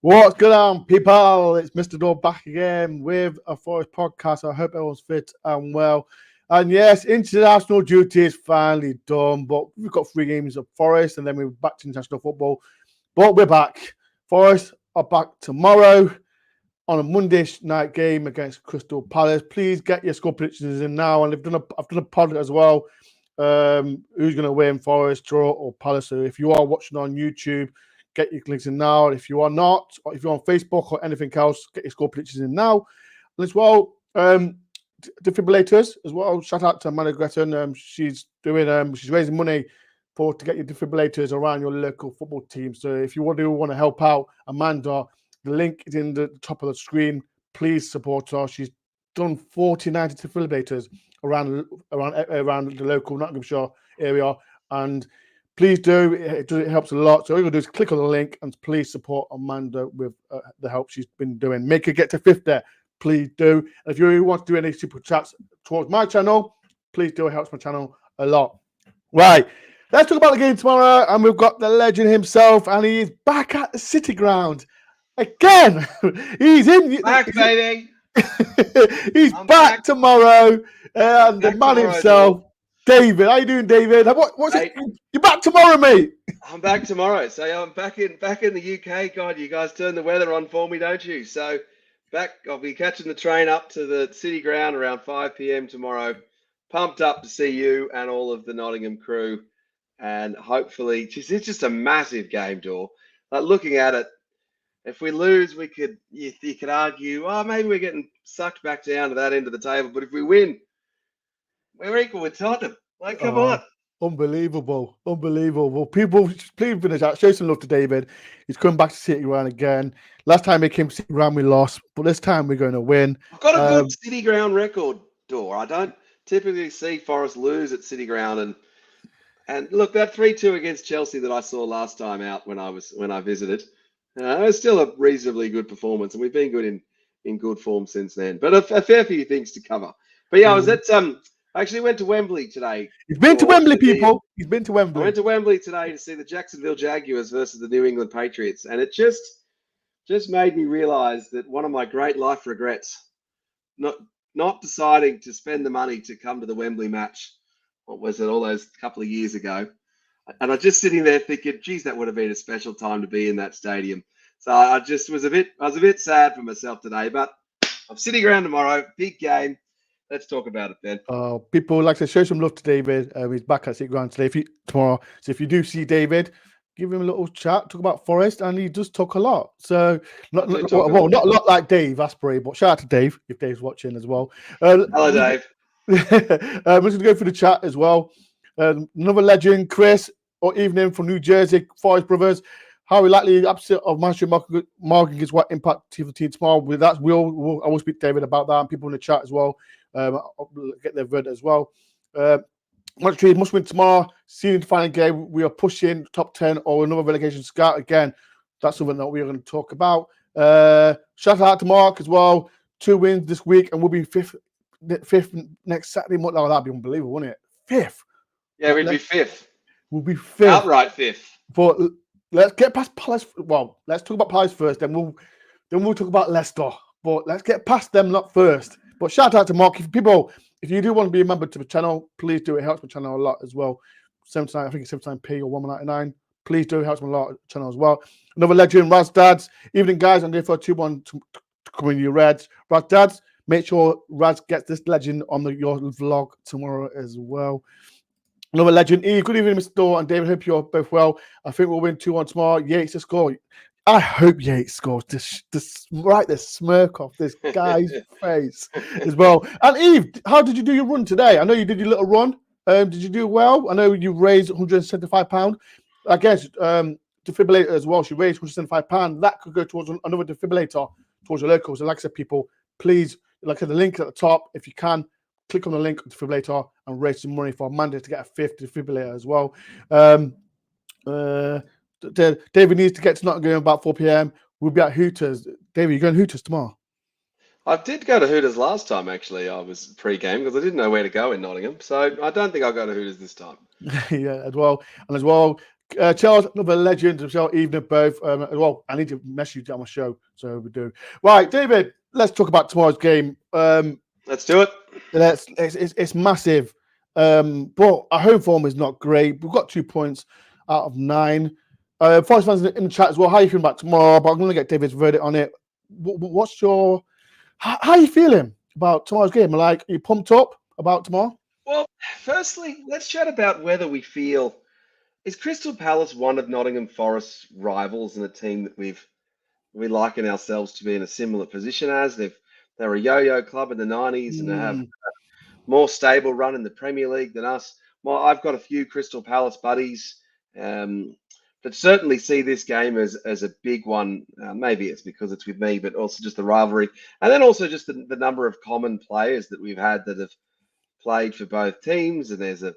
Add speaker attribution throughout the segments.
Speaker 1: What's going on, people? It's Mr. Dore back again with a Forest podcast. I hope everyone's fit and well. And yes, international duty is finally done, but we've got 3 games of Forest and then we're back to international football. But we're back. Forest are back tomorrow on a Monday night game against Crystal Palace. Please get your score predictions in now. And I've done a pod as well. Who's going to win, Forest, draw, or Palace? So if you are watching on YouTube, get your clicks in now. If you are not, or if you're on Facebook or anything else, get your score predictions in now. And as well, defibrillators as well. Shout out to Amanda Gretton. She's raising money to get your defibrillators around your local football team. So if you want to help out Amanda, the link is in the top of the screen. Please support her. She's done 49 defibrillators around the local Nottinghamshire area, and please do. It helps a lot. So all you got to do is click on the link and please support Amanda with the help she's been doing. Make her get to 5th there. Please do. And if you want to do any super chats towards my channel, please do. It helps my channel a lot. Right. Let's talk about the game tomorrow. And we've got the legend himself, and he is back at the City Ground again. He's in.
Speaker 2: Back, baby.
Speaker 1: He's back tomorrow. And the man himself. David, how you doing, David? What's it? You're back tomorrow, mate.
Speaker 2: I'm back tomorrow, so I'm back in the UK. God, you guys turn the weather on for me, don't you? So I'll be catching the train up to the City Ground around 5 p.m. tomorrow. Pumped up to see you and all of the Nottingham crew, and hopefully, it's just a massive game, Dore. Like, looking at it, if we lose, you could argue, oh, maybe we're getting sucked back down to that end of the table. But if we win, we're equal with Tottenham. Like, come on.
Speaker 1: Unbelievable. People, please finish out. Show some love to David. He's coming back to City Ground again. Last time he came to City Ground, we lost. But this time we're going to win.
Speaker 2: I've got a good City Ground record, Dore. I don't typically see Forest lose at City Ground. And look, that 3-2 against Chelsea that I saw last time out when I visited, it was still a reasonably good performance. And we've been good in good form since then. But a fair few things to cover. But yeah, I was at... I actually went to Wembley today.
Speaker 1: He's been to Wembley, people. He's been to Wembley.
Speaker 2: I went to Wembley today to see the Jacksonville Jaguars versus the New England Patriots. And it just made me realize that one of my great life regrets, not deciding to spend the money to come to the Wembley match, what was it, all those couple of years ago. And I was just sitting there thinking, geez, that would have been a special time to be in that stadium. So I was a bit sad for myself today, but I'm City Ground tomorrow, big game. Let's talk about it then.
Speaker 1: People like to show some love to David. He's back at City Ground tomorrow. So if you do see David, give him a little chat, talk about Forest, and he does talk a lot. So not a lot like Dave Asprey, but shout out to Dave if Dave's watching as well.
Speaker 2: Hello, Dave.
Speaker 1: I'm just going to go through the chat as well. Another legend, Chris, or evening from New Jersey, Forest Brothers. How likely the absence of Manchester marking is what impact the team tomorrow? With that, I will speak to David about that, and people in the chat as well. I'll get their word as well. Montreal must win tomorrow. Seeing the final game, we are pushing top 10 or another relegation scout again. That's something that we are going to talk about. Shout out to Mark as well. 2 wins this week, and we'll be fifth next Saturday. Oh, that'd be unbelievable, wouldn't it? 5th.
Speaker 2: Yeah, we'd be 5th.
Speaker 1: We'll be 5th.
Speaker 2: Outright 5th.
Speaker 1: But let's get past Palace. Well, let's talk about Palace first, then we'll talk about Leicester. But let's get past them not first. But shout out to Mark. If you do want to be a member to the channel, please do. It helps my channel a lot as well. 79, I think it's 79p or 199. Please do. It helps me a lot channel as well. Another legend, Raz Dads. Evening, guys. I'm there for 2-1 to come in your Reds. Raz Dads, make sure Raz gets this legend on your vlog tomorrow as well. Another legend, Eve. Good evening, Mr. Dore and David. Hope you're both well. I think we'll win 2-1 tomorrow. Yates to score. I hope Yates scores. Right, the smirk off this guy's face as well. And Eve, how did you do your run today? I know you did your little run. Did you do well? I know you raised £175. I guess defibrillator as well. She raised £175. That could go towards another defibrillator towards your local. So like I said, people, please, like I said, the link at the top, if you can, click on the link on defibrillator and raise some money for Amanda to get a 5th defibrillator as well. David needs to get to Nottingham about 4 p.m. We'll be at Hooters. David, you going to Hooters tomorrow?
Speaker 2: I did go to Hooters last time, actually. I was pre-game because I didn't know where to go in Nottingham. So I don't think I'll go to Hooters this time.
Speaker 1: Yeah, as well. And as well, Charles, another legend. Michelle, evening both. Well, I need to mess you on my show, so we do. Right, David. Let's talk about tomorrow's game.
Speaker 2: Let's do it.
Speaker 1: It's massive, but our home form is not great. We've got 2 points out of 9. Forest fans in the chat as well. How are you feeling about tomorrow? But I'm going to get David's verdict on it. What's your? How are you feeling about tomorrow's game? Like, are you pumped up about tomorrow?
Speaker 2: Well, firstly, let's chat about whether we feel is Crystal Palace one of Nottingham Forest's rivals and a team that we liken ourselves to be in a similar position as. They're a yo-yo club in the 90s and they have a more stable run in the Premier League than us. Well, I've got a few Crystal Palace buddies that certainly see this game as a big one. Maybe it's because it's with me, but also just the rivalry. And then also just the number of common players that we've had that have played for both teams. And there's a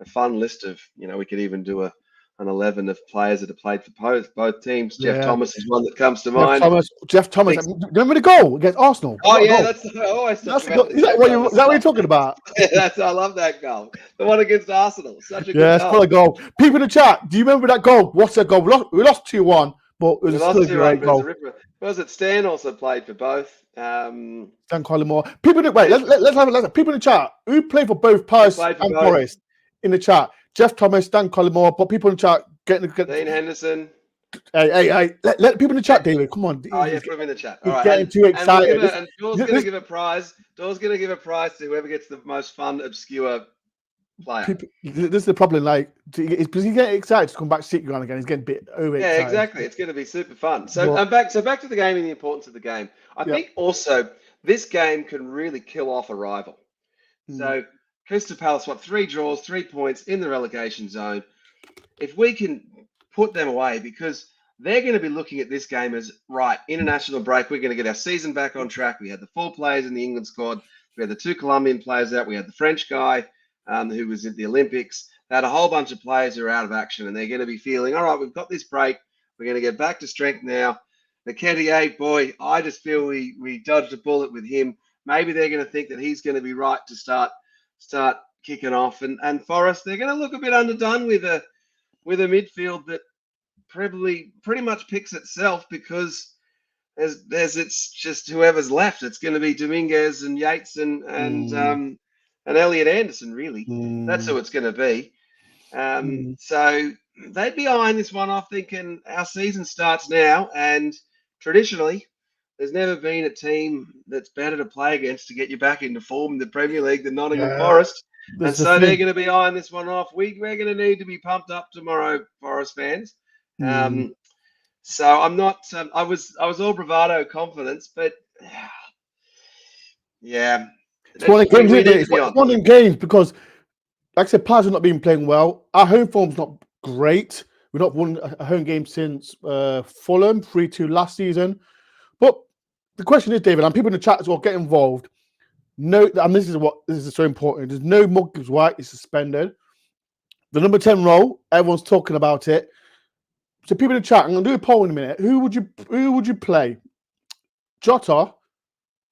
Speaker 2: fun list of, we could even do an 11 of players that have played for both teams.
Speaker 1: Yeah.
Speaker 2: Jeff Thomas is one that comes to mind.
Speaker 1: Jeff Thomas. Remember the goal against Arsenal?
Speaker 2: Oh, yeah, that's the always talk about.
Speaker 1: Is that what you're talking about?
Speaker 2: Yeah, I love that goal. The one against Arsenal. Such a good goal.
Speaker 1: It's a goal. People in the chat, do you remember that goal? What's that goal? We lost 2-1, but it was still a great goal.
Speaker 2: Was it Stan also played for both?
Speaker 1: Stan Collymore. People, wait, let's have a people in the chat. Who played for both Palace and Forest in the chat? Jeff Thomas, Stan Collymore, but people in the chat
Speaker 2: Dean Henderson.
Speaker 1: Hey, let people in the chat, David. Come on.
Speaker 2: Oh, yeah, put them in the chat. All right.
Speaker 1: Getting too excited.
Speaker 2: And Dore's going to give a prize. Dore's going to give a prize to whoever gets the most fun, obscure player.
Speaker 1: This is the problem. Like, because he's getting excited to come back to City Ground again. He's getting a bit overexcited.
Speaker 2: Yeah, exactly. It's going to be super fun. So back to the game and the importance of the game. I think also this game can really kill off a rival. So Crystal Palace, 3 draws, 3 points in the relegation zone. If we can put them away, because they're going to be looking at this game as, right, international break, we're going to get our season back on track. We had the 4 players in the England squad. We had the 2 Colombian players out. We had the French guy who was at the Olympics. They had a whole bunch of players who are out of action, and they're going to be feeling, all right, we've got this break. We're going to get back to strength now. Nketiah, boy, I just feel we dodged a bullet with him. Maybe they're going to think that he's going to be right to start kicking off. And Forest, they're going to look a bit underdone with a midfield that pretty much picks itself, because as it's just whoever's left. It's going to be Dominguez and Yates and Elliot Anderson, really. That's who it's going to be. So they'd be eyeing this one off, thinking our season starts now, and traditionally there's never been a team that's better to play against to get you back into form in the Premier League than Nottingham Forest. And so they're going to be eyeing this one off. We're going to need to be pumped up tomorrow, Forest fans. So I'm not. I was all bravado confidence, but yeah,
Speaker 1: it's one of the games. It's one of the games because, like I said, Palace have not been playing well. Our home form's not great. We've not won a home game since Fulham 3-2 last season. But the question is, David, and people in the chat as well, get involved. No, and this is so important. There's no Mug Gibbs White is suspended. The number 10 role, everyone's talking about it. So people in the chat, I'm gonna do a poll in a minute. Who would you play? Jota,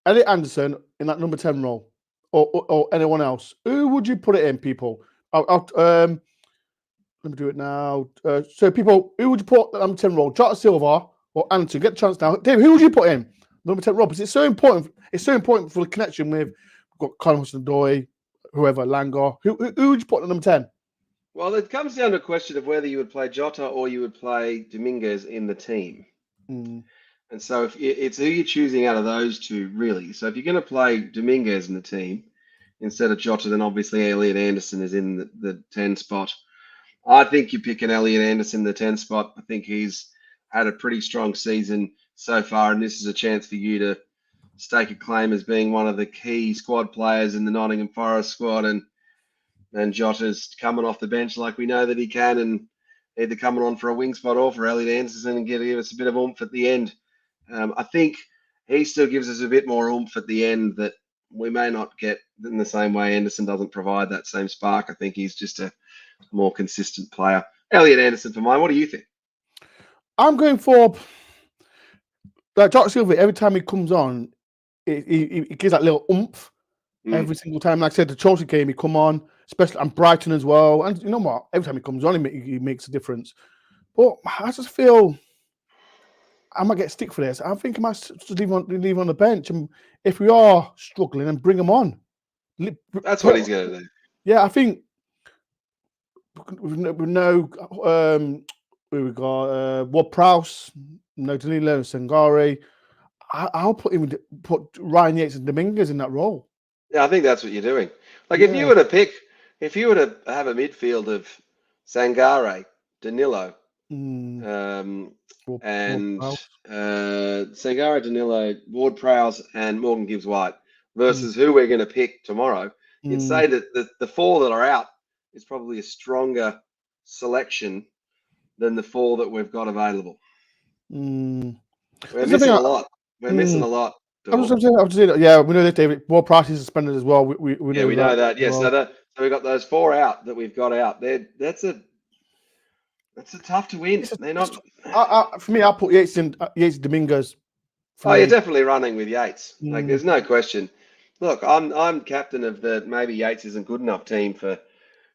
Speaker 1: Elliot Anderson in that number 10 role, or anyone else? Who would you put it in, people? Let me do it now. So people, who would you put that number 10 role? Jota Silva or Anderson? Get the chance now. David, who would you put in number 10 role? Because it's so important. It's so important for the connection with Colin Hudson-Odoi, whoever, Langor. Who would you put in number 10?
Speaker 2: Well, it comes down to a question of whether you would play Jota or you would play Dominguez in the team. And so if it's who you're choosing out of those two, really. So if you're going to play Dominguez in the team instead of Jota, then obviously Elliot Anderson is in the 10 spot. I think you pick an Elliot Anderson in the 10 spot. I think he's had a pretty strong season so far, and this is a chance for you to stake a claim as being one of the key squad players in the Nottingham Forest squad. And Jota's coming off the bench like we know that he can, and either coming on for a wing spot or for Elliot Anderson and give us a bit of oomph at the end. I think he still gives us a bit more oomph at the end that we may not get in the same way. Anderson doesn't provide that same spark. I think he's just a more consistent player. Elliot Anderson for mine. What do you think?
Speaker 1: I'm going for Jota Silva. Every time he comes on, he gives that little oomph every single time. Like I said, the Chelsea game, he come on. especially and Brighton as well. And you know what? Every time he comes on, he makes a difference. But I just feel I might get stick for this. I think I might just leave on the bench, and if we are struggling, then bring him on.
Speaker 2: That's what he's going to do.
Speaker 1: Yeah, I think we know we got Ward-Prowse, no Danilo and Sangare. I'll put Ryan Yates and Dominguez in that role.
Speaker 2: Yeah, I think that's what you're doing. Like if you were to have a midfield of Sangare, Danilo, and Sangare, Danilo, Ward-Prowse, and Morgan Gibbs-White versus who we're going to pick tomorrow, you'd say that the four that are out is probably a stronger selection than the four that we've got available. We're missing a lot. We're missing a lot.
Speaker 1: I'm just saying, yeah, we know that David Ward-Prowse is suspended as well. We know that.
Speaker 2: Yeah, so we've got those four out that we've got out. That's a tough to win. They're not.
Speaker 1: For me, I'll put Yates and Dominguez.
Speaker 2: You're definitely running with Yates. Like, there's no question. Look, I'm captain of the maybe Yates isn't good enough team for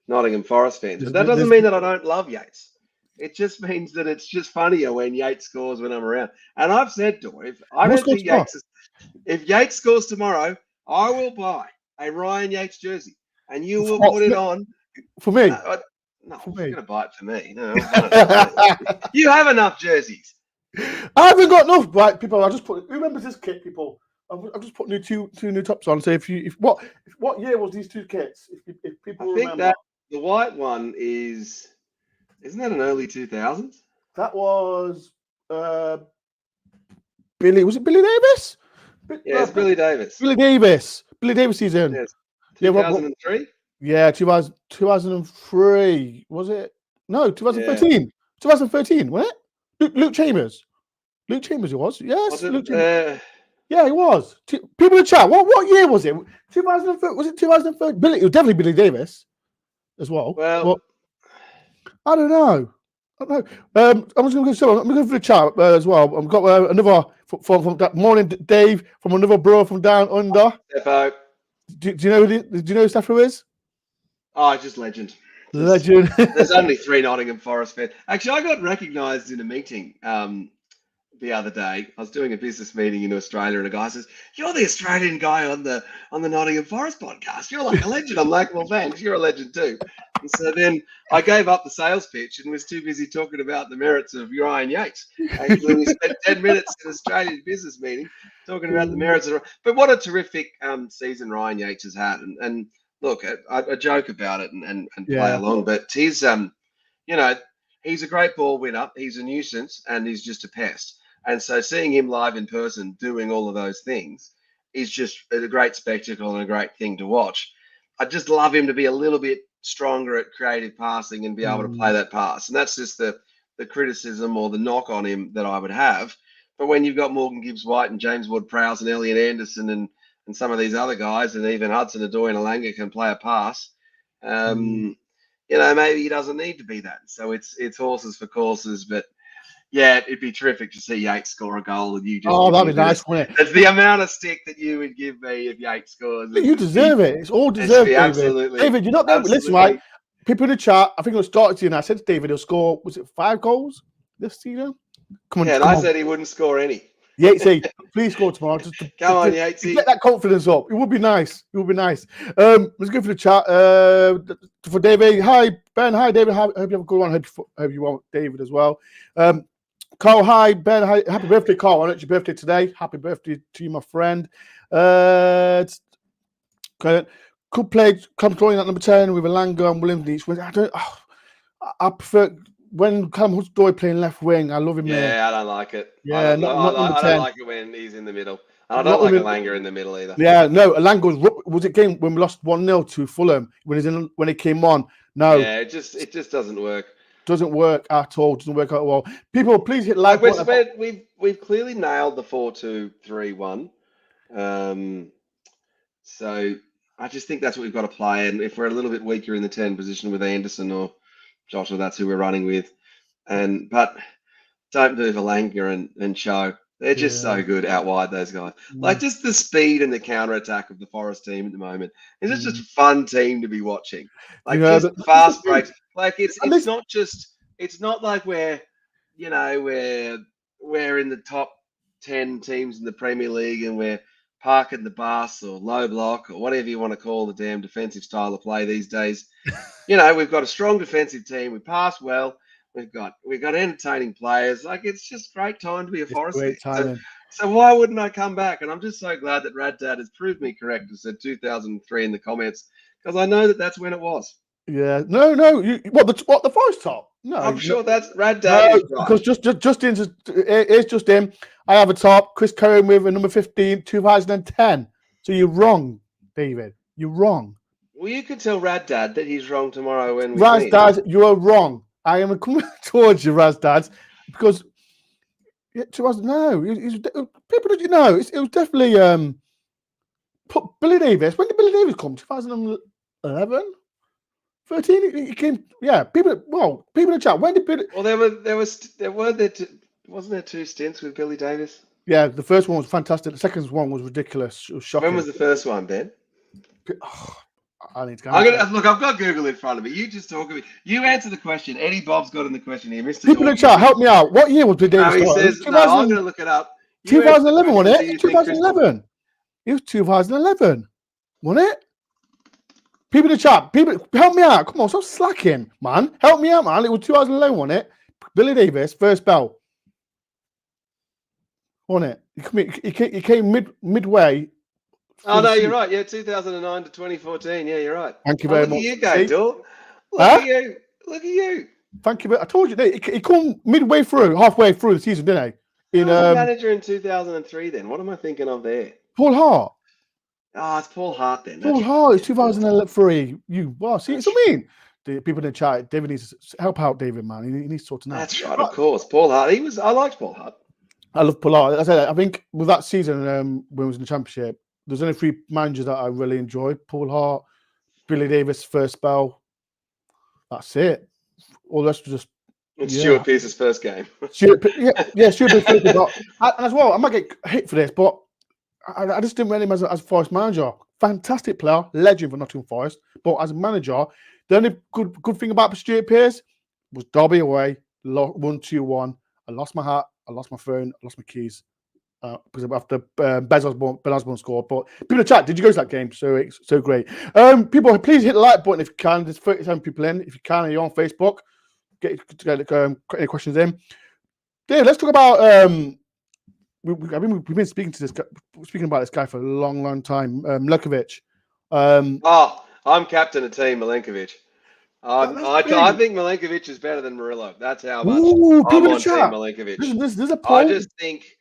Speaker 2: Nottingham Forest fans, but that doesn't mean that I don't love Yates. It just means that it's just funnier when Yates scores when I'm around. And I've said, Dore, if Yates scores tomorrow, I will buy a Ryan Yates jersey, and you will put it on
Speaker 1: for me.
Speaker 2: No, I'm going to buy it for me. No, you have enough jerseys.
Speaker 1: I haven't got enough. Right, people. I just put. Who remembers this kit, people? I've just put two new tops on. So what year was these two kits? If people remember,
Speaker 2: think that the white one isn't that an early 2000s?
Speaker 1: That was Billy. Was it Billy Davis?
Speaker 2: Yeah, it's Billy Davis.
Speaker 1: Billy Davis season.
Speaker 2: Yes. 2003.
Speaker 1: Yeah, 2003. Was it? No, 2013. Yeah. 2013, wasn't it? Luke Chambers. Luke Chambers, it was. Yes. Luke Chambers. Yeah, it was. People in the chat. What year was it? 2003. Was it 2003? It was definitely Billy Davis as well.
Speaker 2: Well,
Speaker 1: I don't know. I'm just going to go. I'm going to go for the chat as well. I've got another from that morning, Dave, from another bro from down under.
Speaker 2: Steffo.
Speaker 1: Do you know who Steffo is?
Speaker 2: Oh, just legend.
Speaker 1: Legend.
Speaker 2: There's only 3 Nottingham Forest fans. Actually, I got recognised in a meeting the other day. I was doing a business meeting in Australia, and a guy says, "You're the Australian guy on the Nottingham Forest podcast. You're like a legend." I'm like, "Well, thanks. You're a legend too." And so then I gave up the sales pitch and was too busy talking about the merits of Ryan Yates. Actually, we spent 10 minutes in an Australian business meeting talking about the merits of. But what a terrific season Ryan Yates has had, and look, I joke about it and play along, but he's he's a great ball winner. He's a nuisance, and he's just a pest. And so seeing him live in person doing all of those things is just a great spectacle and a great thing to watch. I just love him to be a little bit stronger at creative passing and be able to play that pass. And that's just the criticism or the knock on him that I would have. But when you've got Morgan Gibbs-White and James Ward-Prowse and Elliot Anderson and some of these other guys, and even Hudson-Odoi and Alanga can play a pass, maybe he doesn't need to be that. So it's horses for courses. But yeah, it'd be terrific to see Yates score a goal, and you just
Speaker 1: that'd be nice, wouldn't it?
Speaker 2: It's the amount of stick that you would give me if Yates scores.
Speaker 1: You deserve it. It's all deserved, David.
Speaker 2: Absolutely.
Speaker 1: David, you're not going to listen, right? People in the chat, I think it'll start to you, and I said to David, he'll score, was it 5 goals this season? Come on.
Speaker 2: Yeah, and I said he wouldn't score any.
Speaker 1: Yatesy, please score tomorrow.
Speaker 2: Come on, Yatesy.
Speaker 1: Get that confidence up. It would be nice. Let's go for the chat. For David, hi Ben, hi David. Hope you have a good one. Hope you want David as well. Carl, hi Ben. Hi, happy birthday, Carl. I know it's your birthday today. Happy birthday to you, my friend. Could play controlling at number 10 with Alanga and Williams each. I prefer when Callum Hudson-Odoi playing left wing. I love him.
Speaker 2: Yeah, I don't like it.
Speaker 1: Yeah,
Speaker 2: I don't like it when he's in the middle. And I don't like Alanga in the middle either.
Speaker 1: Yeah, no, Alanga was it game when we lost 1-0 to Fulham when he came on. No,
Speaker 2: yeah, it just doesn't work.
Speaker 1: Doesn't work at all. Doesn't work out well. People, please hit like.
Speaker 2: We've clearly nailed the 4-2-3-1. So I just think that's what we've got to play. And if we're a little bit weaker in the 10 position with Anderson or Joshua, that's who we're running with. But don't move Alanga and Cho. They're just so good out wide, those guys. Like just the speed and the counter attack of the Forest team at the moment. It's just a fun team to be watching. Like just fast breaks. Like it's not like we're in the top 10 teams in the Premier League and we're parking the bus or low block or whatever you want to call the damn defensive style of play these days. We've got a strong defensive team. We pass well. We've got entertaining players. Like it's just great time to be a Forest fan. So why wouldn't I come back? And I'm just so glad that Rad Dad has proved me correct and said 2003 in the comments, because I know that that's when it was.
Speaker 1: Yeah, no. What the Forest top? No,
Speaker 2: I'm sure that's Rad Dad.
Speaker 1: No, because it's just him. I have a top. Chris Cohen with a number 15, 2010. So you're wrong, David. You're wrong.
Speaker 2: Well, you could tell Rad Dad that he's wrong tomorrow when we
Speaker 1: Raz Dad, you are wrong. I am coming towards you, Raz Dad, because people did it was definitely put Billy Davis. When did Billy Davis come? 2011, 13. He came. Yeah, people in the chat. When did Billy?
Speaker 2: Well, wasn't there 2 stints with Billy Davis?
Speaker 1: Yeah, the first one was fantastic. The second one was ridiculous. It was shocking.
Speaker 2: When was the first one, Ben?
Speaker 1: I need to go.
Speaker 2: Look, I've got Google in front of me. You just talk to me. You answer the question. Eddie Bob's got in the question here. Mr.
Speaker 1: People in the chat, help me out. What year was Billy Davis?
Speaker 2: He says, I'm going to look it up.
Speaker 1: 2011, wasn't it? 2011. It was 2011, wasn't it? People in the chat, help me out. Come on, stop slacking, man. Help me out, man. It was 2011, wasn't it? Billy Davis, first bell. Wasn't it? He came midway.
Speaker 2: Oh, no, you're right. Yeah, 2009 to 2014. Yeah, you're right.
Speaker 1: Thank you very much.
Speaker 2: Look at you go, Dore. Look at you.
Speaker 1: Thank you. I told you, he come halfway through the season, didn't he?
Speaker 2: Who was the manager in 2003 then? What am I thinking of there?
Speaker 1: Paul Hart.
Speaker 2: Oh, it's Paul Hart then.
Speaker 1: Paul Hart is 2003. See, it's what I mean. The people in the chat, David needs to help out David, man. He needs sorting out.
Speaker 2: That's right, of course. Paul Hart. I liked Paul Hart.
Speaker 1: I love Paul Hart. I think with that season, when he was in the Championship, there's only 3 managers that I really enjoyed. Paul Hart, Billy Davis, first spell. That's it. All the rest was just.
Speaker 2: It's Stuart Pearce's first game.
Speaker 1: Stuart Pearce's first game. And as well, I might get hit for this, but I just didn't rate him as a Forest manager. Fantastic player, legend for Nottingham Forest. But as a manager, the only good thing about Stuart Pearce was Derby away, 1-2-1. I lost my hat, I lost my phone, I lost my keys. Because after Ben Osborne scored. But people in the chat, did you go to that game? So great. People, please hit the like button if you can. There's 37 people in. If you can, you're on Facebook. Get any questions in. Dave, let's talk about. We've been speaking about this guy for a long time. Milenkovic.
Speaker 2: I'm captain of team Milenkovic. I think Milenkovic is better than Murillo. That's how much I'm on team Milenkovic.
Speaker 1: There's a poll.
Speaker 2: I just think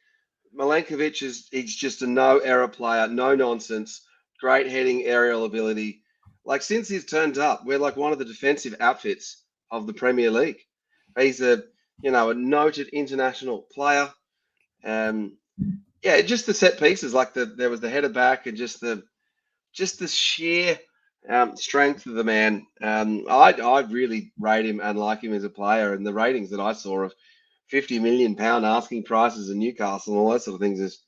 Speaker 2: Milenkovic he's just a no-error player, no nonsense, great heading, aerial ability. Like since he's turned up, we're like one of the defensive outfits of the Premier League. He's a noted international player. Just the set pieces, like there was the header back and just the sheer strength of the man. I really rate him and like him as a player, and the ratings that I saw of £50 million asking prices in Newcastle and all that sort of things is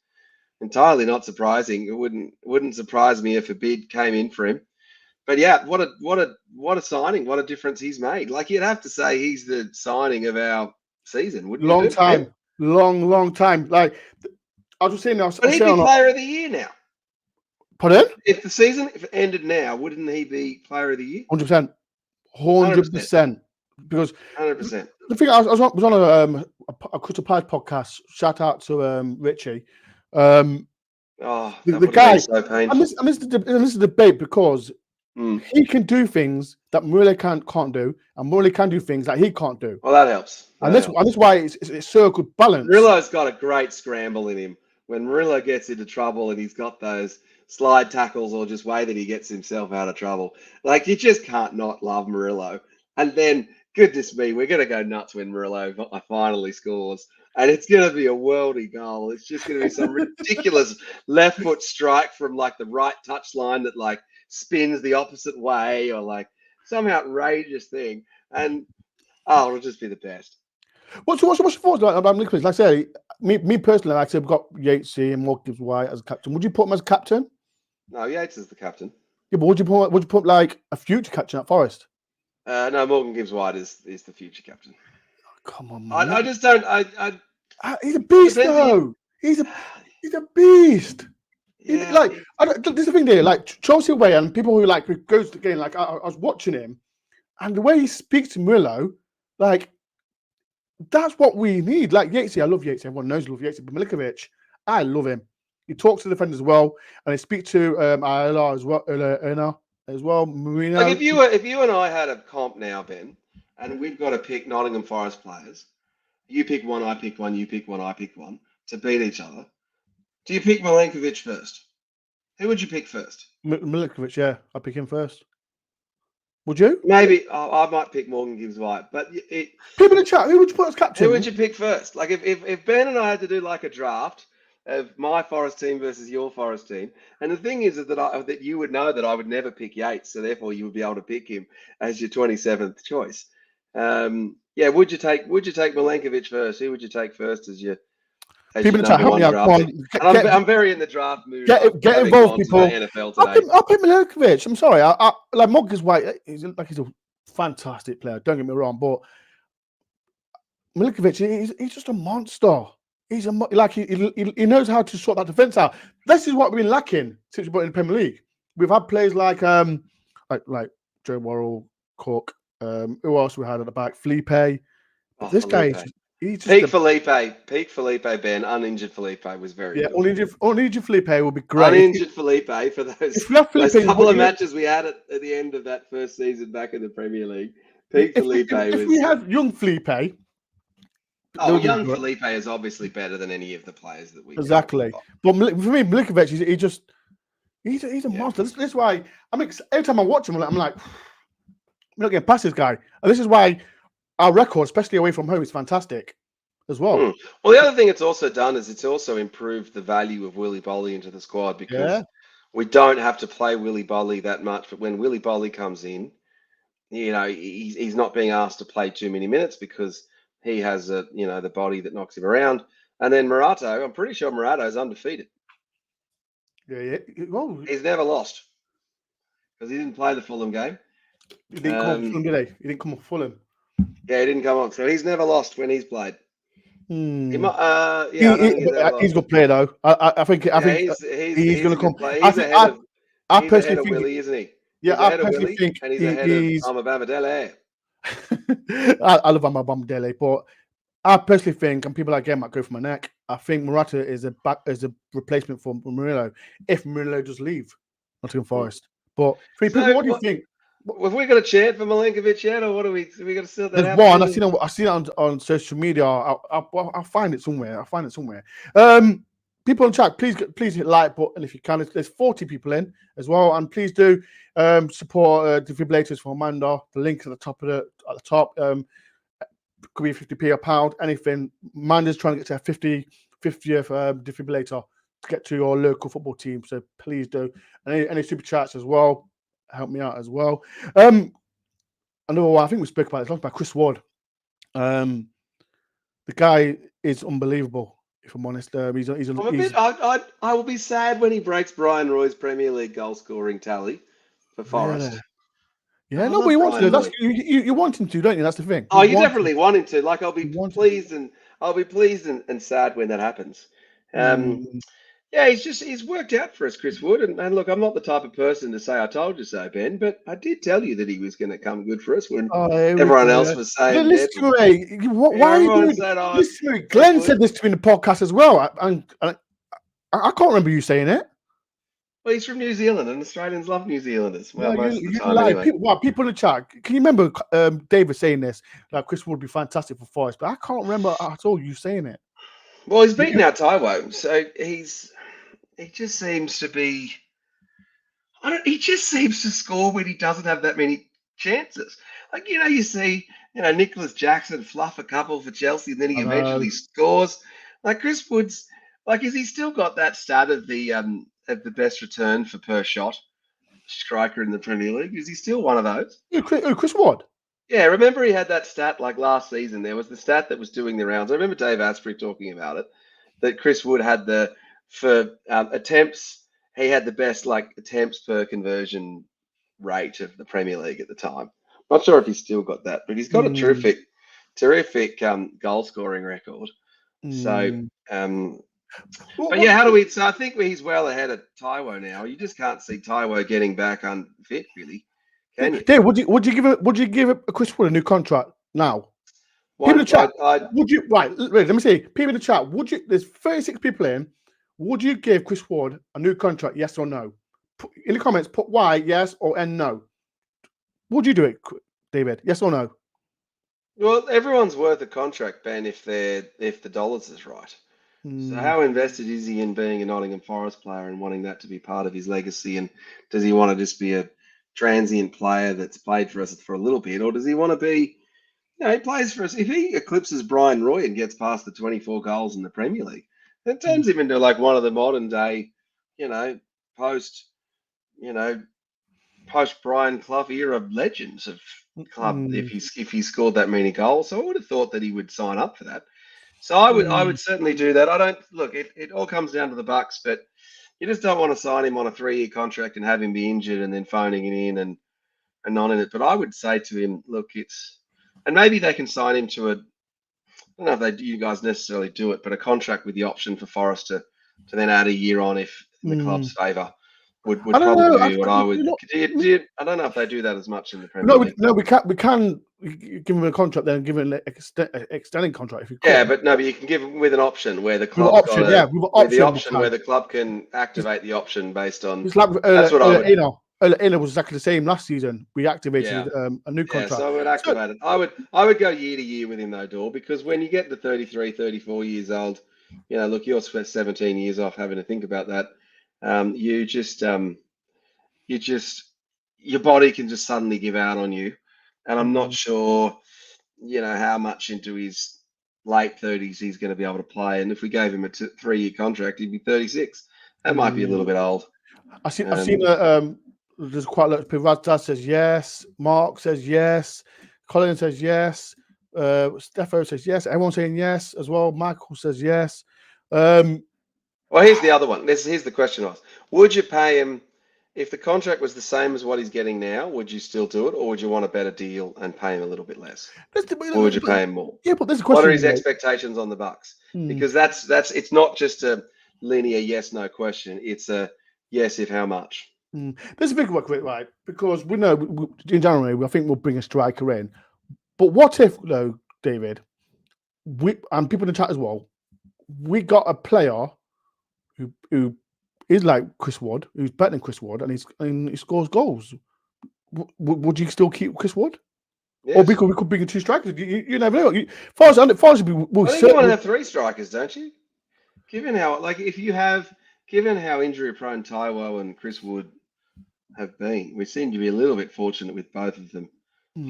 Speaker 2: entirely not surprising. It wouldn't surprise me if a bid came in for him. But yeah, what a signing! What a difference he's made. Like you'd have to say he's the signing of our season, wouldn't you?
Speaker 1: Long time. Like I was just saying,
Speaker 2: but he'd be player of the year now.
Speaker 1: Pardon?
Speaker 2: If it ended now, wouldn't he be player of the year?
Speaker 1: 100%. Because
Speaker 2: 100%.
Speaker 1: The thing I was on a Crystal Palace podcast. Shout out to Richie. The guy. So painful. And this is a debate because he can do things that Murillo can't do, and Murillo can do things that he can't do.
Speaker 2: Well, that helps.
Speaker 1: And that's why it's so good balance.
Speaker 2: Murillo's got a great scramble in him. When Murillo gets into trouble and he's got those slide tackles or just way that he gets himself out of trouble, like you just can't not love Murillo. And then, goodness me, we're going to go nuts when Murillo finally scores. And it's going to be a worldy goal. It's just going to be some ridiculous left foot strike from like the right touch line that like spins the opposite way or like some outrageous thing. And it'll just be the best.
Speaker 1: What's your thoughts about Nicholas? Like I say, me personally, like I said, we've got Yatesy and Morgan Gibbs White as captain. Would you put him as captain?
Speaker 2: No, Yates is the captain.
Speaker 1: Yeah, but would you put like a future captain at Forest?
Speaker 2: No, Morgan Gibbs White is the future captain.
Speaker 1: Come on, man.
Speaker 2: I just don't.
Speaker 1: He's a beast, though. He's a beast.
Speaker 2: Yeah,
Speaker 1: This is the thing there. Like Chelsea away, and people who like goes to the game. Like I was watching him, and the way he speaks to Murillo, like that's what we need. Like Yatesy, I love Yatesy. Everyone knows I love Yatesy, but Milinkovic, I love him. He talks to the defenders as well, and he speaks to Ayala as well, Erna as well. Marino.
Speaker 2: like if you and I had a comp now, Ben, and we've got to pick Nottingham Forest players. You pick one, I pick one, you pick one, I pick one to beat each other. Do you pick Marinakis first? Who would you pick first?
Speaker 1: Milinkovic, yeah, I pick him first. Would you?
Speaker 2: Maybe I might pick Morgan Gibbs White, but
Speaker 1: people in the chat, who would you put as captain?
Speaker 2: Who would you pick first? Like if Ben and I had to do like a draft of my Forest team versus your Forest team, and the thing is that you would know that I would never pick Yates, so therefore you would be able to pick him as your 27th choice. Yeah, would you take Milinkovic first? Who would you take first as your
Speaker 1: people in the chat, help me out.
Speaker 2: I'm very in the draft mood.
Speaker 1: Get involved, people.
Speaker 2: NFL today.
Speaker 1: I'll pick Milinkovic. I'm sorry. I like Morgan's White. He's a fantastic player. Don't get me wrong, but Milinkovic, he's just a monster. He's he knows how to sort that defense out. This is what we've been lacking since we brought in the Premier League. We've had players like Joe Worrell, Cook. Who else we had at the back? Felipe. This guy, he's just
Speaker 2: peak Felipe, Ben. Uninjured Felipe was very good.
Speaker 1: Uninjured Felipe would be great.
Speaker 2: Uninjured Felipe for those couple of matches we had at the end of that first season back in the Premier League. Peak Felipe was.
Speaker 1: If we had young Felipe.
Speaker 2: Young Felipe is obviously better than any of the players that we
Speaker 1: exactly. But for me, Milinkovic, he's a monster. This is why every time I watch him, I'm like, we're not getting past this guy. And this is why our record, especially away from home, is fantastic as well.
Speaker 2: Well, the other thing it's also done is it's also improved the value of Willy Bolly into the squad because we don't have to play Willy Bolly that much. But when Willy Bolly comes in, he's not being asked to play too many minutes because he has the body that knocks him around. And then Murato, I'm pretty sure Murato is undefeated.
Speaker 1: Yeah. Well,
Speaker 2: he's never lost because he didn't play the Fulham game.
Speaker 1: He didn't come off Fulham, did he? He didn't come off Fulham.
Speaker 2: Yeah, he didn't come on. So he's never lost when he's played.
Speaker 1: He might, he's a good player though. I think he's going to come. I personally think
Speaker 2: Willie, isn't he?
Speaker 1: Yeah, I personally think
Speaker 2: and he's ahead of Amabamidele.
Speaker 1: I love Amabamidele, but I personally think, and people like him might go for my neck. I think Murata is a replacement for Murillo if Murillo does leave Nottingham Forest. But people, what do you think?
Speaker 2: Have we got a chant for Milinkovic yet, or what are we? Are we going to sort that out?
Speaker 1: There's one. I've seen it on social media. I'll find it somewhere. People in chat, please hit like button if you can. There's 40 people in as well, and please do support defibrillators for Amanda. The link at the top could be 50p a pound, anything. Amanda's trying to get to a 50th defibrillator to get to your local football team. So please do. And any super chats as well. Help me out as well. Another one, I think we spoke about this by Chris Ward. The guy is unbelievable. If I'm honest, I
Speaker 2: will be sad when he breaks Brian Roy's Premier League goal scoring tally for Forest.
Speaker 1: Yeah, no, but you want to. You want him to, don't you? That's the thing.
Speaker 2: You definitely want him to. Like, I'll be pleased and sad when that happens. Yeah, he's worked out for us, Chris Wood. And look, I'm not the type of person to say I told you so, Ben, but I did tell you that he was going to come good for us when everyone else was saying.
Speaker 1: Listen to me. Why are you doing that? Listen to me. Glenn said this to me in the podcast as well. I can't remember you saying it.
Speaker 2: Well, he's from New Zealand, and Australians love New Zealanders. Well, most of the time,
Speaker 1: like,
Speaker 2: anyway.
Speaker 1: People in the chat, can you remember David saying this? Like, Chris Wood would be fantastic for Forest, but I can't remember at all you saying it.
Speaker 2: Well, he's beaten out Taiwo, so he just seems to be. He just seems to score when he doesn't have that many chances. Like, you see, Nicholas Jackson fluff a couple for Chelsea, and then he eventually scores. Like, Chris Wood's, like, has he still got that stat of the best return for per shot striker in the Premier League? Is he still one of those?
Speaker 1: Chris Wood?
Speaker 2: Yeah, remember he had that stat like last season. There was the stat that was doing the rounds. I remember Dave Asprey talking about it. that Chris Wood had for attempts. He had the best attempts per conversion rate of the Premier League at the time. Not sure if he's still got that, but he's got a terrific goal scoring record. So, but yeah, how do we? So I think he's well ahead of Taiwo now. You just can't see Taiwo getting back unfit, really, can you?
Speaker 1: Dave, would you give a Chris Wood a new contract now? People in the chat, would you? Right, let me see. People in the chat, would you? There's 36 people in. Would you give Chris Wood a new contract? Yes or no? In the comments, put Y, yes, or N, no. Would you do it, David? Yes or no?
Speaker 2: Well, everyone's worth a contract, Ben, if the dollars is right. So how invested is he in being a Nottingham Forest player and wanting that to be part of his legacy? And does he want to just be a transient player that's played for us for a little bit, or does he want to be? He plays for us. If he eclipses Brian Roy and gets past the 24 goals in the Premier League, that turns him into one of the modern day, post Brian Clough era legends of club. If he scored that many goals, so I would have thought that he would sign up for that. So I would certainly do that. I don't look. It all comes down to the bucks, but you just don't want to sign him on a 3-year contract and have him be injured and then phoning it in and not in it. But I would say to him, look, and maybe they can sign him to I don't know if you guys necessarily do it, but a contract with the option for Forest to then add a year on if in the club's favour would probably be what I would. I don't know if they do that as much in the Premier League.
Speaker 1: No, we can give him a contract then, give him an extending contract if you could.
Speaker 2: Yeah, but you can give him with an option where the club where the club can activate the option based on.
Speaker 1: It's like that's what I would. Ella was exactly the same last season. We activated a new contract.
Speaker 2: Yeah, so I would activate it. I would go year to year with him though, Dore, because when you get to 33, 34 years old, look, you're 17 years off having to think about that. Your body can just suddenly give out on you. And I'm not sure, how much into his late 30s he's going to be able to play. And if we gave him a 3-year contract, he'd be 36. That might be a little bit old.
Speaker 1: I've seen there's quite a lot of people. Dad says yes. Mark says yes. Colin says yes. Stefo says yes. Everyone's saying yes as well. Michael says yes.
Speaker 2: Well, here's the other one. Here's the question I asked. Would you pay him if the contract was the same as what he's getting now? Would you still do it, or would you want a better deal and pay him a little bit less? Or would you pay him more?
Speaker 1: Yeah, but there's a question.
Speaker 2: What are his expectations on the Bucks? Because that's it's not just a linear yes/no question. It's a yes if how much.
Speaker 1: There's a big work with it, right? Because we know in January, I think we'll bring a striker in. But what if, though, David, and people in the chat as well, we got a player who is like Chris Wood, who's better than Chris Wood, and he scores goals. Would you still keep Chris Wood? Yes. Or we could bring in 2 strikers. You never know. I think you want
Speaker 2: to have 3 strikers, don't you? Given how injury-prone Taiwo and Chris Wood have been, we seem to be a little bit fortunate with both of them